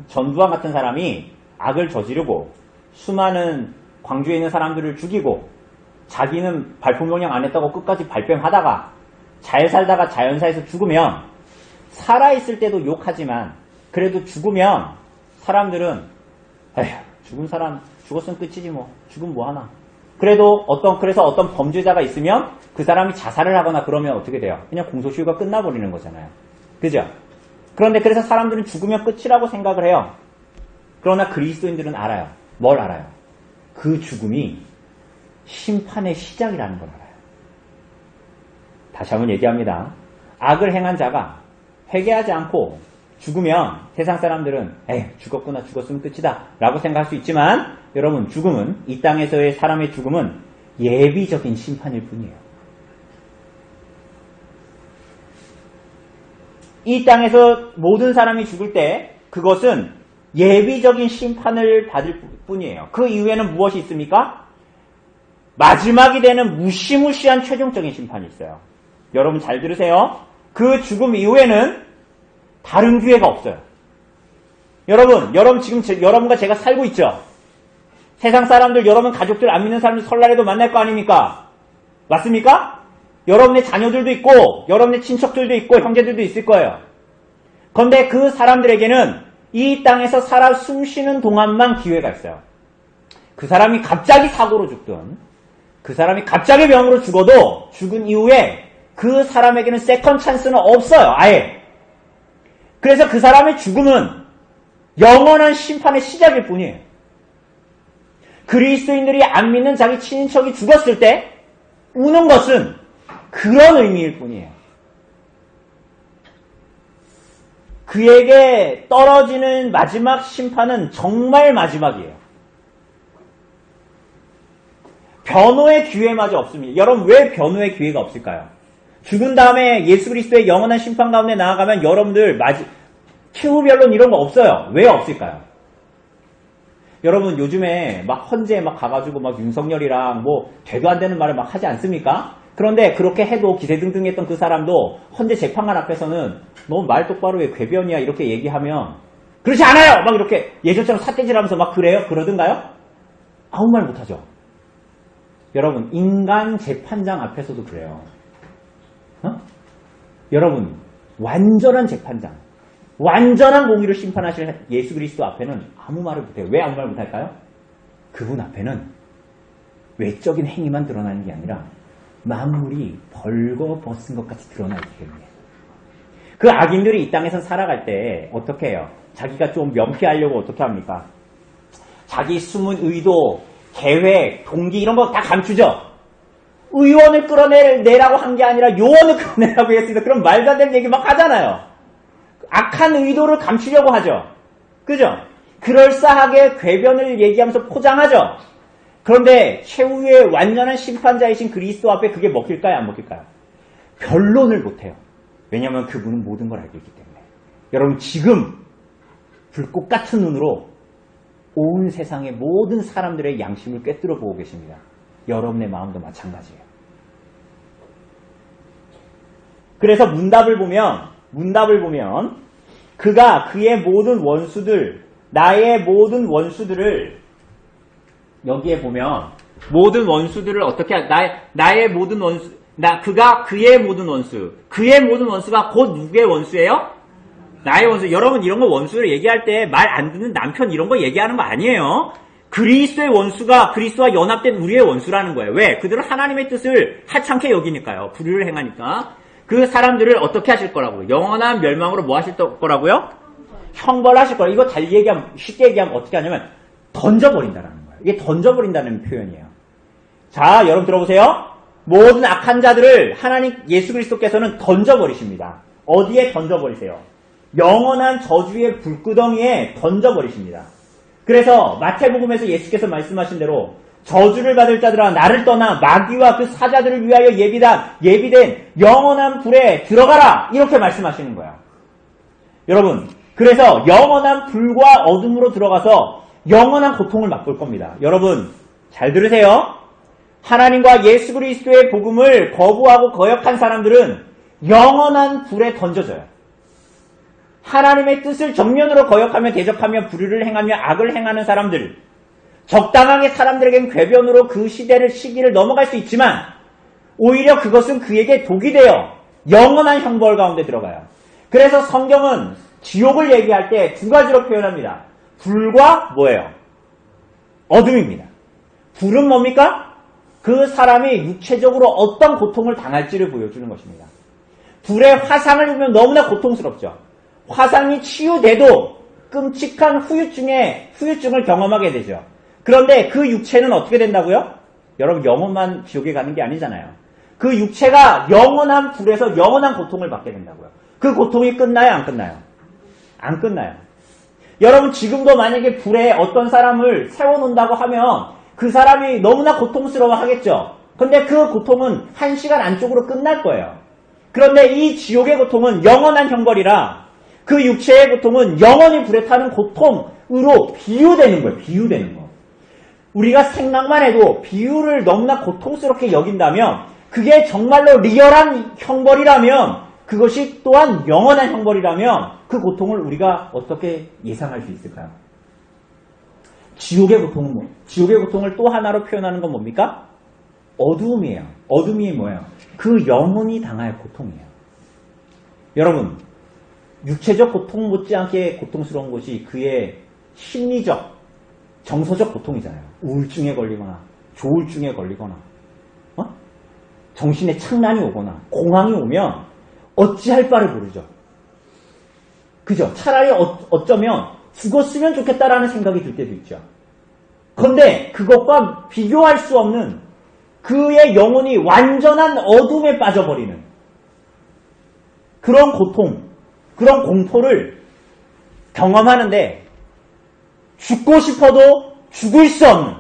전두환 같은 사람이 악을 저지르고 수많은 광주에 있는 사람들을 죽이고 자기는 발포명령 안 했다고 끝까지 발뺌하다가 잘 살다가 자연사에서 죽으면, 살아있을 때도 욕하지만 그래도 죽으면 사람들은 에휴, 죽은 사람 죽었으면 끝이지 뭐, 죽으면 뭐하나. 그래서 어떤 범죄자가 있으면 그 사람이 자살을 하거나 그러면 어떻게 돼요? 그냥 공소시효가 끝나버리는 거잖아요. 그죠? 그런데 그래서 사람들은 죽으면 끝이라고 생각을 해요. 그러나 그리스도인들은 알아요. 뭘 알아요? 그 죽음이 심판의 시작이라는 걸 알아요. 다시 한번 얘기합니다. 악을 행한 자가 회개하지 않고 죽으면 세상 사람들은 에이, 죽었구나, 죽었으면 끝이다 라고 생각할 수 있지만, 여러분, 죽음은, 이 땅에서의 사람의 죽음은 예비적인 심판일 뿐이에요. 이 땅에서 모든 사람이 죽을 때 그것은 예비적인 심판을 받을 뿐이에요. 그 이후에는 무엇이 있습니까? 마지막이 되는 무시무시한 최종적인 심판이 있어요. 여러분 잘 들으세요. 그 죽음 이후에는 다른 기회가 없어요. 여러분 지금 여러분과 제가 살고 있죠? 세상 사람들, 여러분 가족들, 안 믿는 사람들 설날에도 만날 거 아닙니까? 맞습니까? 여러분의 자녀들도 있고 여러분의 친척들도 있고 형제들도 있을 거예요. 그런데 그 사람들에게는 이 땅에서 살아 숨쉬는 동안만 기회가 있어요. 그 사람이 갑자기 사고로 죽든 그 사람이 갑자기 병으로 죽어도 죽은 이후에 그 사람에게는 세컨 찬스는 없어요. 아예. 그래서 그 사람의 죽음은 영원한 심판의 시작일 뿐이에요. 그리스도인들이 안 믿는 자기 친인척이 죽었을 때 우는 것은 그런 의미일 뿐이에요. 그에게 떨어지는 마지막 심판은 정말 마지막이에요. 변호의 기회마저 없습니다. 여러분, 왜 변호의 기회가 없을까요? 죽은 다음에 예수 그리스도의 영원한 심판 가운데 나아가면 여러분들 최후변론 이런 거 없어요. 왜 없을까요? 여러분, 요즘에 막 헌재 막 가가지고 막 윤석열이랑 뭐 되도 안 되는 말을 막 하지 않습니까? 그런데 그렇게 해도 기세등등했던 그 사람도 헌재 재판관 앞에서는 너 말 똑바로 해, 궤변이야 이렇게 얘기하면 그렇지 않아요! 막 이렇게 예전처럼 삿대질하면서 막 그래요? 그러던가요? 아무 말 못하죠. 여러분, 인간 재판장 앞에서도 그래요. 여러분, 완전한 재판장, 완전한 공의를 심판하실 예수 그리스도 앞에는 아무 말을 못해요. 왜 아무 말 못할까요? 그분 앞에는 외적인 행위만 드러나는 게 아니라 만물이 벌거벗은 것 같이 드러나기 때문에. 그 악인들이 이 땅에서 살아갈 때 어떻게 해요? 자기가 좀 명피하려고 어떻게 합니까? 자기 숨은 의도, 계획, 동기 이런 거 다 감추죠? 의원을 끌어내라고 한 게 아니라 요원을 끌어내라고 했습니다. 그럼 말도 안 되는 얘기 막 하잖아요. 악한 의도를 감추려고 하죠. 그죠? 그럴싸하게 궤변을 얘기하면서 포장하죠. 그런데 최후의 완전한 심판자이신 그리스도 앞에 그게 먹힐까요? 안 먹힐까요? 변론을 못해요. 왜냐하면 그분은 모든 걸 알고 있기 때문에. 여러분, 지금 불꽃 같은 눈으로 온 세상의 모든 사람들의 양심을 꿰뚫어 보고 계십니다. 여러분의 마음도 마찬가지예요. 그래서 문답을 보면 그가 그의 모든 원수들, 나의 모든 원수들을 여기에 보면 모든 원수들을 어떻게 나의 모든 원수, 그가 그의 모든 원수가 곧 누구의 원수예요? 나의 원수. 여러분, 이런 거 원수를 얘기할 때 말 안 듣는 남편 이런 거 얘기하는 거 아니에요. 그리스도의 원수가 그리스도와 연합된 우리의 원수라는 거예요. 왜? 그들은 하나님의 뜻을 하찮게 여기니까요. 불의를 행하니까. 그 사람들을 어떻게 하실 거라고요? 영원한 멸망으로 뭐 하실 거라고요? 형벌하실 거라고. 이거 쉽게 얘기하면 어떻게 하냐면 던져버린다라는 거예요. 이게 던져버린다는 표현이에요. 자, 여러분 들어보세요. 모든 악한 자들을 하나님 예수 그리스도께서는 던져버리십니다. 어디에 던져버리세요? 영원한 저주의 불구덩이에 던져버리십니다. 그래서 마태복음에서 예수께서 말씀하신 대로 저주를 받을 자들아 나를 떠나 마귀와 그 사자들을 위하여 예비된 영원한 불에 들어가라 이렇게 말씀하시는 거예요. 여러분, 그래서 영원한 불과 어둠으로 들어가서 영원한 고통을 맛볼 겁니다. 여러분 잘 들으세요. 하나님과 예수 그리스도의 복음을 거부하고 거역한 사람들은 영원한 불에 던져져요. 하나님의 뜻을 정면으로 거역하며 대적하며 불의를 행하며 악을 행하는 사람들, 적당하게 사람들에겐 궤변으로 그 시기를 넘어갈 수 있지만 오히려 그것은 그에게 독이 되어 영원한 형벌 가운데 들어가요. 그래서 성경은 지옥을 얘기할 때 두 가지로 표현합니다. 불과 뭐예요? 어둠입니다. 불은 뭡니까? 그 사람이 육체적으로 어떤 고통을 당할지를 보여주는 것입니다. 불의 화상을 보면 너무나 고통스럽죠. 화상이 치유돼도 끔찍한 후유증을 경험하게 되죠. 그런데 그 육체는 어떻게 된다고요? 여러분 영혼만 지옥에 가는 게 아니잖아요. 그 육체가 영원한 불에서 영원한 고통을 받게 된다고요. 그 고통이 끝나요? 안 끝나요? 안 끝나요. 여러분 지금도 만약에 불에 어떤 사람을 세워놓는다고 하면 그 사람이 너무나 고통스러워 하겠죠. 그런데 그 고통은 1시간 안쪽으로 끝날 거예요. 그런데 이 지옥의 고통은 영원한 형벌이라 그 육체의 고통은 영원히 불에 타는 고통으로 비유되는 거예요. 비유되는 거. 우리가 생각만 해도 비유를 너무나 고통스럽게 여긴다면 그게 정말로 리얼한 형벌이라면 그것이 또한 영원한 형벌이라면 그 고통을 우리가 어떻게 예상할 수 있을까요? 지옥의 고통을 또 하나로 표현하는 건 뭡니까? 어두움이에요. 어둠이 뭐예요? 그 영혼이 당할 고통이에요. 여러분 육체적 고통 못지않게 고통스러운 것이 그의 심리적, 정서적 고통이잖아요. 우울증에 걸리거나 조울증에 걸리거나 정신에 착란이 오거나 공황이 오면 어찌할 바를 모르죠. 그죠? 차라리 어쩌면 죽었으면 좋겠다라는 생각이 들 때도 있죠. 그런데 그것과 비교할 수 없는 그의 영혼이 완전한 어둠에 빠져버리는 그런 고통, 그런 공포를 경험하는데 죽고 싶어도 죽을 수 없는,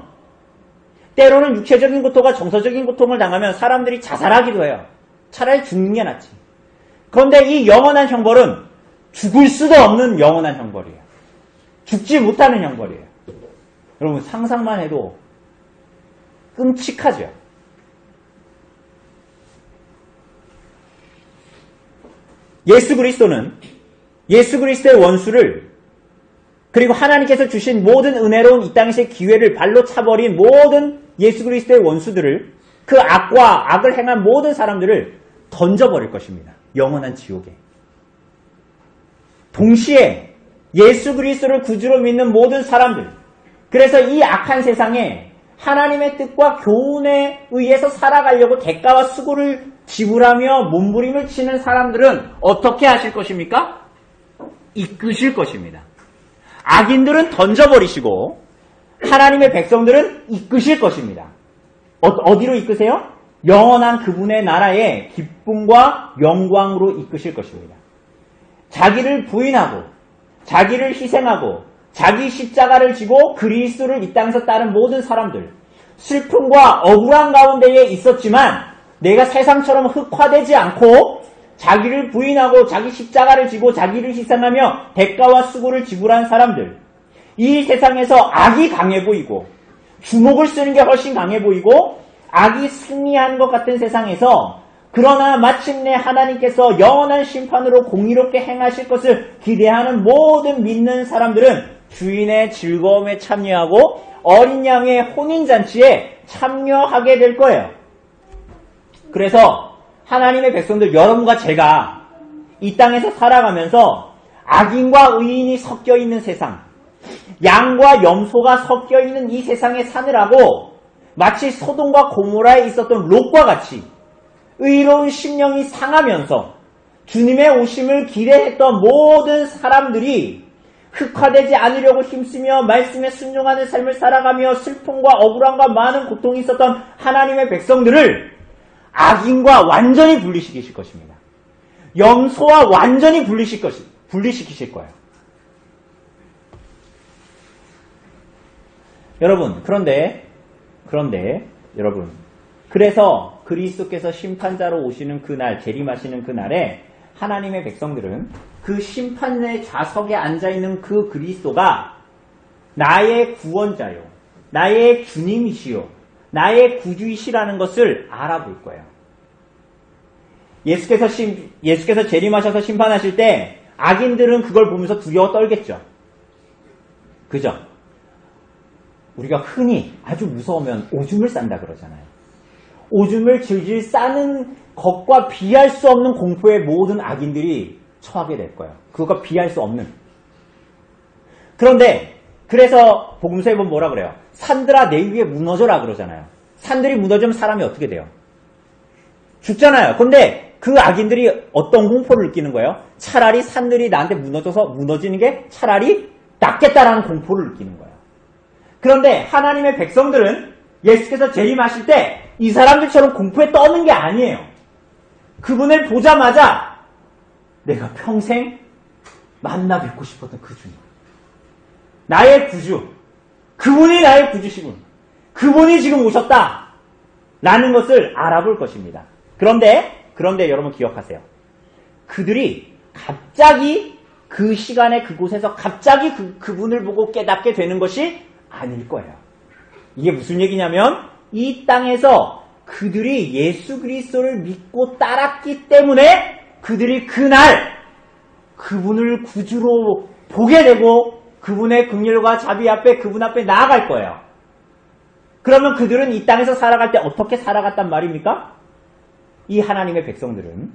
때로는 육체적인 고통과 정서적인 고통을 당하면 사람들이 자살하기도 해요. 차라리 죽는 게 낫지. 그런데 이 영원한 형벌은 죽을 수도 없는 영원한 형벌이에요. 죽지 못하는 형벌이에요. 여러분 상상만 해도 끔찍하죠. 예수 그리스도는 예수 그리스도의 원수를, 그리고 하나님께서 주신 모든 은혜로운 이 땅에서의 기회를 발로 차버린 모든 예수 그리스도의 원수들을, 그 악과 악을 행한 모든 사람들을 던져버릴 것입니다. 영원한 지옥에. 동시에 예수 그리스도를 구주로 믿는 모든 사람들, 그래서 이 악한 세상에 하나님의 뜻과 교훈에 의해서 살아가려고 대가와 수고를 지불하며 몸부림을 치는 사람들은 어떻게 하실 것입니까? 이끄실 것입니다. 악인들은 던져버리시고 하나님의 백성들은 이끄실 것입니다. 어디로 이끄세요? 영원한 그분의 나라의 기쁨과 영광으로 이끄실 것입니다. 자기를 부인하고 자기를 희생하고 자기 십자가를 지고 그리스도를 이 땅에서 따른 모든 사람들, 슬픔과 억울한 가운데에 있었지만 내가 세상처럼 흑화되지 않고 자기를 부인하고 자기 십자가를 지고 자기를 희생하며 대가와 수고를 지불한 사람들, 이 세상에서 악이 강해 보이고 주먹을 쓰는 게 훨씬 강해 보이고 악이 승리하는 것 같은 세상에서, 그러나 마침내 하나님께서 영원한 심판으로 공의롭게 행하실 것을 기대하는 모든 믿는 사람들은 주인의 즐거움에 참여하고 어린 양의 혼인잔치에 참여하게 될 거예요. 그래서 하나님의 백성들, 여러분과 제가 이 땅에서 살아가면서 악인과 의인이 섞여 있는 세상, 양과 염소가 섞여 있는 이 세상에 사느라고 마치 소돔과 고모라에 있었던 롯과 같이 의로운 심령이 상하면서 주님의 오심을 기대했던 모든 사람들이 흑화되지 않으려고 힘쓰며 말씀에 순종하는 삶을 살아가며 슬픔과 억울함과 많은 고통이 있었던 하나님의 백성들을 악인과 완전히 분리시키실 것입니다. 염소와 완전히 분리시키실 거예요. 여러분, 그런데 여러분, 그래서 그리스도께서 심판자로 오시는 그날, 재림하시는 그날에 하나님의 백성들은 그 심판의 좌석에 앉아있는 그 그리스도가 나의 구원자요, 나의 주님이시요, 나의 구주이시라는 것을 알아볼 거예요. 예수께서 재림하셔서 심판하실 때 악인들은 그걸 보면서 두려워 떨겠죠. 그죠? 우리가 흔히 아주 무서우면 오줌을 싼다 그러잖아요. 오줌을 질질 싸는 것과 비할 수 없는 공포에 모든 악인들이 처하게 될 거예요. 그것과 비할 수 없는. 그런데 그래서 복음서에 보면 뭐라 그래요? 산들아 내 위에 무너져라 그러잖아요. 산들이 무너지면 사람이 어떻게 돼요? 죽잖아요. 그런데 그 악인들이 어떤 공포를 느끼는 거예요? 차라리 산들이 나한테 무너지는 게 차라리 낫겠다라는 공포를 느끼는 거예요. 그런데 하나님의 백성들은 예수께서 재림하실 때 이 사람들처럼 공포에 떠는 게 아니에요. 그분을 보자마자 내가 평생 만나 뵙고 싶었던 그 주님, 나의 구주, 그분이 나의 구주시군, 그분이 지금 오셨다 라는 것을 알아볼 것입니다. 그런데 여러분 기억하세요. 그들이 갑자기 그 시간에 그곳에서 갑자기 그분을 보고 깨닫게 되는 것이 아닐 거예요. 이게 무슨 얘기냐면 이 땅에서 그들이 예수 그리스도를 믿고 따랐기 때문에 그들이 그날 그분을 구주로 보게 되고 그분의 긍휼과 자비 앞에, 그분 앞에 나아갈 거예요. 그러면 그들은 이 땅에서 살아갈 때 어떻게 살아갔단 말입니까? 이 하나님의 백성들은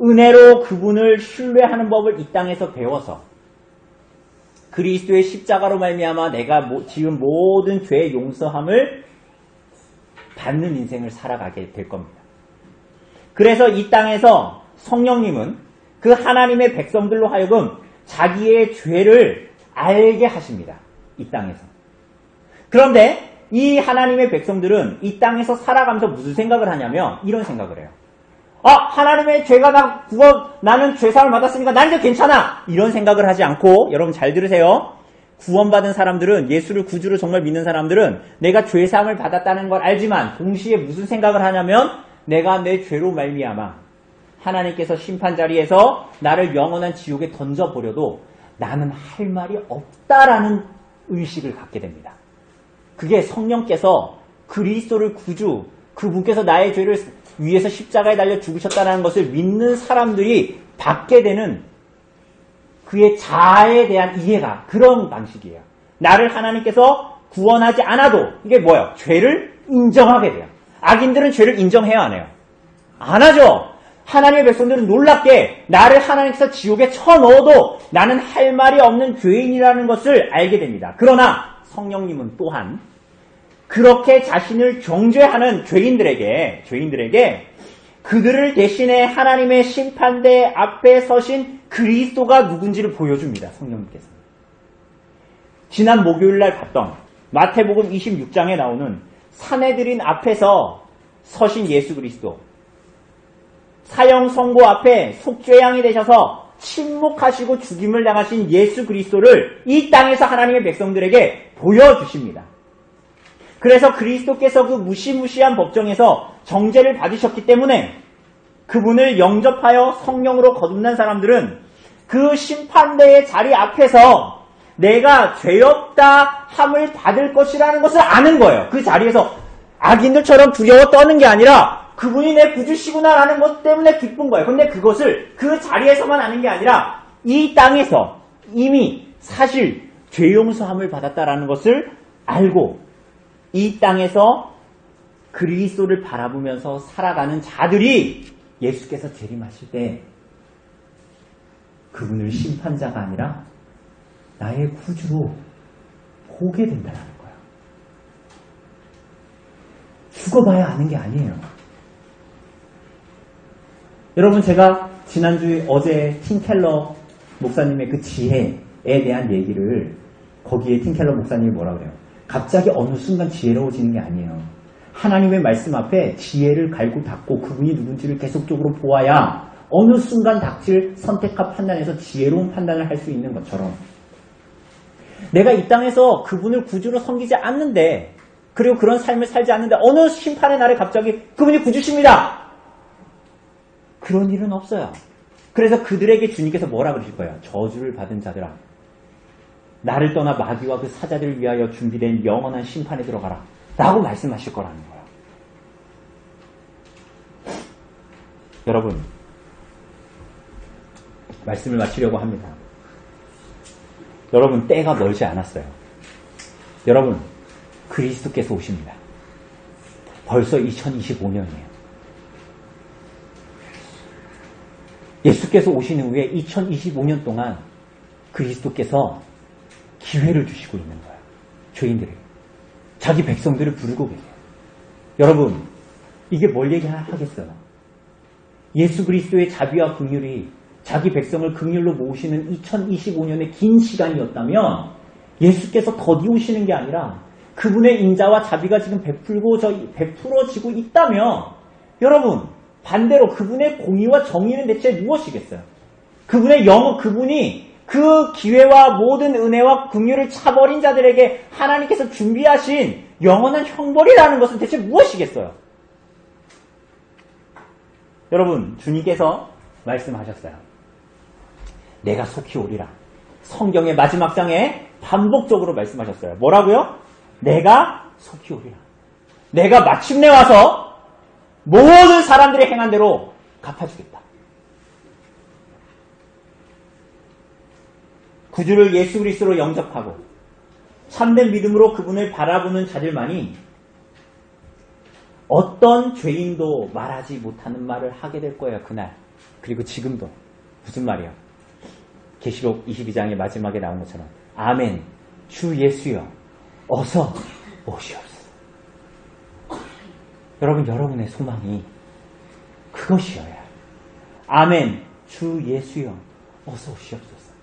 은혜로 그분을 신뢰하는 법을 이 땅에서 배워서 그리스도의 십자가로 말미암아 내가 지은 모든 죄의 용서함을 받는 인생을 살아가게 될 겁니다. 그래서 이 땅에서 성령님은 그 하나님의 백성들로 하여금 자기의 죄를 알게 하십니다. 이 땅에서. 그런데 이 하나님의 백성들은 이 땅에서 살아가면서 무슨 생각을 하냐면 이런 생각을 해요. 하나님의 죄가 나는 죄사함을 받았으니까 난 이제 괜찮아. 이런 생각을 하지 않고, 여러분 잘 들으세요. 구원받은 사람들은, 예수를 구주로 정말 믿는 사람들은 내가 죄사함을 받았다는 걸 알지만 동시에 무슨 생각을 하냐면 내가 내 죄로 말미암아 하나님께서 심판 자리에서 나를 영원한 지옥에 던져버려도 나는 할 말이 없다라는 의식을 갖게 됩니다. 그게 성령께서 그리스도를 구주, 그분께서 나의 죄를 위해서 십자가에 달려 죽으셨다는 것을 믿는 사람들이 받게 되는 그의 자아에 대한 이해가 그런 방식이에요. 나를 하나님께서 구원하지 않아도 이게 뭐예요? 죄를 인정하게 돼요. 악인들은 죄를 인정해야 안 해요? 안 하죠. 하나님의 백성들은 놀랍게 나를 하나님께서 지옥에 쳐넣어도 나는 할 말이 없는 죄인이라는 것을 알게 됩니다. 그러나 성령님은 또한 그렇게 자신을 정죄하는 죄인들에게 그들을 대신해 하나님의 심판대 앞에 서신 그리스도가 누군지를 보여줍니다. 성령님께서. 지난 목요일날 봤던 마태복음 26장에 나오는 산헤드린 앞에서 서신 예수 그리스도, 사형 선고 앞에 속죄양이 되셔서 침묵하시고 죽임을 당하신 예수 그리스도를 이 땅에서 하나님의 백성들에게 보여주십니다. 그래서 그리스도께서 그 무시무시한 법정에서 정죄를 받으셨기 때문에 그분을 영접하여 성령으로 거듭난 사람들은 그 심판대의 자리 앞에서 내가 죄없다 함을 받을 것이라는 것을 아는 거예요. 그 자리에서 악인들처럼 두려워 떠는 게 아니라 그분이 내 구주시구나라는 것 때문에 기쁜 거예요. 근데 그것을 그 자리에서만 아는 게 아니라 이 땅에서 이미 사실 죄 용서함을 받았다라는 것을 알고 이 땅에서 그리스도를 바라보면서 살아가는 자들이 예수께서 재림하실 때 그분을 심판자가 아니라 나의 구주로 보게 된다는 거예요. 죽어봐야 아는 게 아니에요. 여러분, 제가 지난주에 어제 팀켈러 목사님의 그 지혜에 대한 얘기를, 거기에 팀켈러 목사님이 뭐라 그래요? 갑자기 어느 순간 지혜로워지는 게 아니에요. 하나님의 말씀 앞에 지혜를 갈고 닦고 그분이 누군지를 계속적으로 보아야 어느 순간 닥칠 선택과 판단에서 지혜로운 판단을 할 수 있는 것처럼, 내가 이 땅에서 그분을 구주로 섬기지 않는데, 그리고 그런 삶을 살지 않는데 어느 심판의 날에 갑자기 그분이 구주십니다. 그런 일은 없어요. 그래서 그들에게 주님께서 뭐라 그러실 거예요? 저주를 받은 자들아, 나를 떠나 마귀와 그 사자들을 위하여 준비된 영원한 심판에 들어가라 라고 말씀하실 거라는 거예요. 여러분, 말씀을 마치려고 합니다. 여러분, 때가 멀지 않았어요. 여러분, 그리스도께서 오십니다. 벌써 2025년이에요. 예수께서 오신 후에 2025년 동안 그리스도께서 기회를 주시고 있는 거예요. 죄인들에게. 자기 백성들을 부르고 계세요. 여러분, 이게 뭘 얘기하겠어요? 예수 그리스도의 자비와 긍휼이 자기 백성을 긍휼로 모으시는 2025년의 긴 시간이었다면 예수께서 더디 오시는 게 아니라 그분의 인자와 자비가 지금 베풀어지고 있다면, 여러분, 반대로 그분의 공의와 정의는 대체 무엇이겠어요? 그분이 그 기회와 모든 은혜와 긍휼을 차버린 자들에게 하나님께서 준비하신 영원한 형벌이라는 것은 대체 무엇이겠어요? 여러분, 주님께서 말씀하셨어요. 내가 속히 오리라. 성경의 마지막 장에 반복적으로 말씀하셨어요. 뭐라고요? 내가 속히 오리라. 내가 마침내 와서 모든 사람들이 행한 대로 갚아주겠다. 구주를 예수 그리스도로 영접하고 참된 믿음으로 그분을 바라보는 자들만이 어떤 죄인도 말하지 못하는 말을 하게 될 거예요. 그날. 그리고 지금도. 무슨 말이야? 계시록 22장의 마지막에 나온 것처럼 아멘, 주 예수여 어서 오시옵소서. 여러분, 여러분의 소망이 그것이어야 해요. 아멘, 주 예수여 어서 오시옵소서.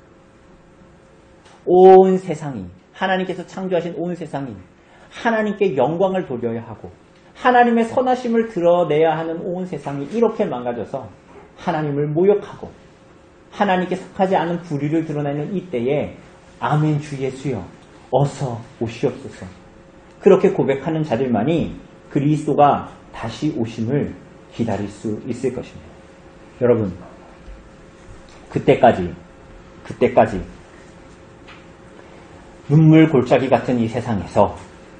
온 세상이, 하나님께서 창조하신 온 세상이 하나님께 영광을 돌려야 하고 하나님의 선하심을 드러내야 하는 온 세상이 이렇게 망가져서 하나님을 모욕하고 하나님께 속하지 않은 불의를 드러내는 이때에 아멘 주 예수여 어서 오시옵소서. 그렇게 고백하는 자들만이 그리스도가 다시 오심을 기다릴 수 있을 것입니다. 여러분, 그때까지 눈물 골짜기 같은 이 세상에서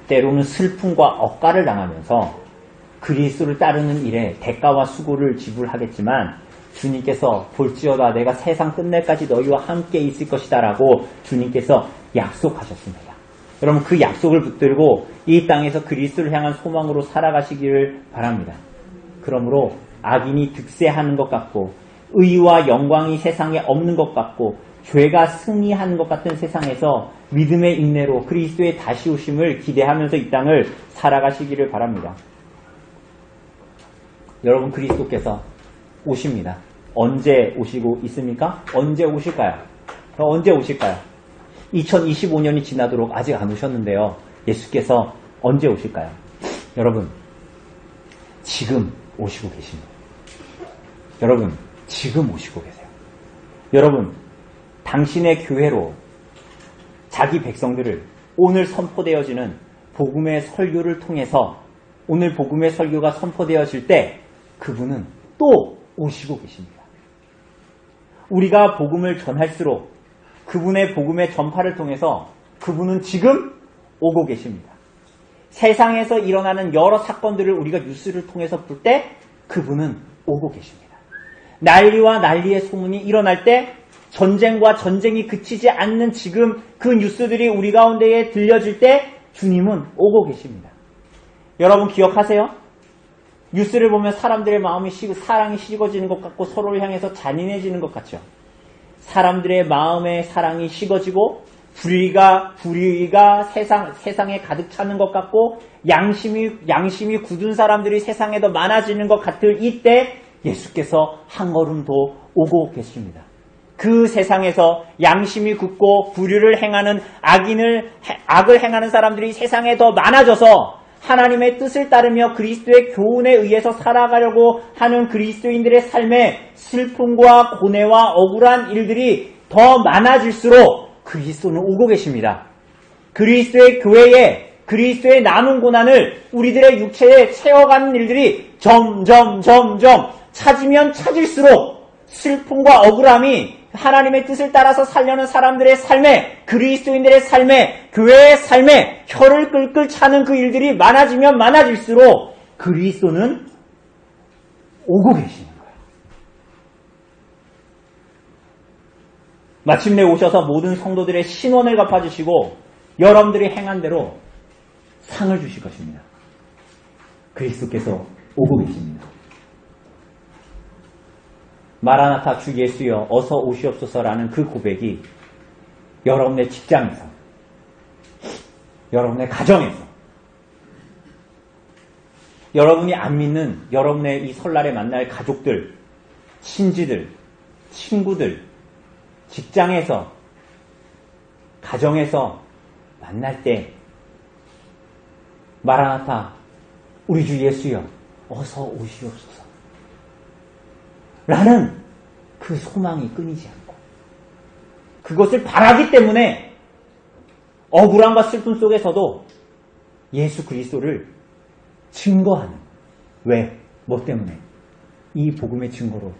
때로는 슬픔과 억가를 당하면서 그리스도를 따르는 일에 대가와 수고를 지불하겠지만 주님께서 볼지어다 내가 세상 끝날까지 너희와 함께 있을 것이다 라고 주님께서 약속하셨습니다. 여러분, 그 약속을 붙들고 이 땅에서 그리스도를 향한 소망으로 살아가시기를 바랍니다. 그러므로 악인이 득세하는 것 같고 의와 영광이 세상에 없는 것 같고 죄가 승리하는 것 같은 세상에서 믿음의 인내로 그리스도의 다시 오심을 기대하면서 이 땅을 살아가시기를 바랍니다. 여러분, 그리스도께서 오십니다. 언제 오시고 있습니까? 언제 오실까요? 2025년이 지나도록 아직 안 오셨는데요. 예수께서 언제 오실까요? 여러분, 지금 오시고 계십니다. 여러분, 지금 오시고 계세요. 여러분, 당신의 교회로 자기 백성들을 오늘 선포되어지는 복음의 설교를 통해서 오늘 복음의 설교가 선포되어질 때 그분은 또 오시고 계십니다. 우리가 복음을 전할수록 그분의 복음의 전파를 통해서 그분은 지금 오고 계십니다. 세상에서 일어나는 여러 사건들을 우리가 뉴스를 통해서 볼 때 그분은 오고 계십니다. 난리와 난리의 소문이 일어날 때 전쟁과 전쟁이 그치지 않는 지금 그 뉴스들이 우리 가운데에 들려질 때 주님은 오고 계십니다. 여러분 기억하세요? 뉴스를 보면 사람들의 마음이 사랑이 식어지는 것 같고 서로를 향해서 잔인해지는 것 같죠. 사람들의 마음에 사랑이 식어지고 불의가 세상에 가득 차는 것 같고 양심이 굳은 사람들이 세상에 더 많아지는 것 같을 이때 예수께서 한 걸음 더 오고 계십니다. 그 세상에서 양심이 굳고 불의를 행하는 악을 행하는 사람들이 세상에 더 많아져서 하나님의 뜻을 따르며 그리스도의 교훈에 의해서 살아가려고 하는 그리스도인들의 삶에 슬픔과 고뇌와 억울한 일들이 더 많아질수록 그리스도는 오고 계십니다. 그리스도의 교회에 그리스도의 남은 고난을 우리들의 육체에 채워가는 일들이 점점 찾으면 찾을수록 슬픔과 억울함이 하나님의 뜻을 따라서 살려는 사람들의 삶에, 그리스도인들의 삶에, 교회의 삶에 혀를 끌끌 차는 그 일들이 많아지면 많아질수록 그리스도는 오고 계시는 거예요. 마침내 오셔서 모든 성도들의 신원을 갚아주시고 여러분들이 행한 대로 상을 주실 것입니다. 그리스도께서 오고 계십니다. 마라나타 주 예수여 어서 오시옵소서라는 그 고백이 여러분의 직장에서, 여러분의 가정에서, 여러분이 안 믿는 여러분의 이 설날에 만날 가족들, 친지들, 친구들, 직장에서, 가정에서 만날 때 마라나타 우리 주 예수여 어서 오시옵소서 라는 그 소망이 끊이지 않고 그것을 바라기 때문에 억울함과 슬픔 속에서도 예수 그리스도를 증거하는, 왜? 뭐 때문에? 이 복음의 증거로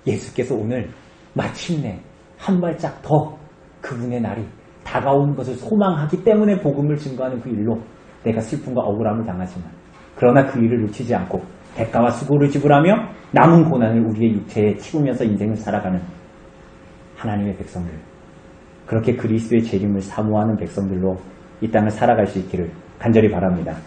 예수께서 오늘 마침내 한 발짝 더 그분의 날이 다가오는 것을 소망하기 때문에 복음을 증거하는 그 일로 내가 슬픔과 억울함을 당하지만 그러나 그 일을 놓치지 않고 대가와 수고를 지불하며 남은 고난을 우리의 육체에 치우면서 인생을 살아가는 하나님의 백성들, 그렇게 그리스도의 재림을 사모하는 백성들로 이 땅을 살아갈 수 있기를 간절히 바랍니다.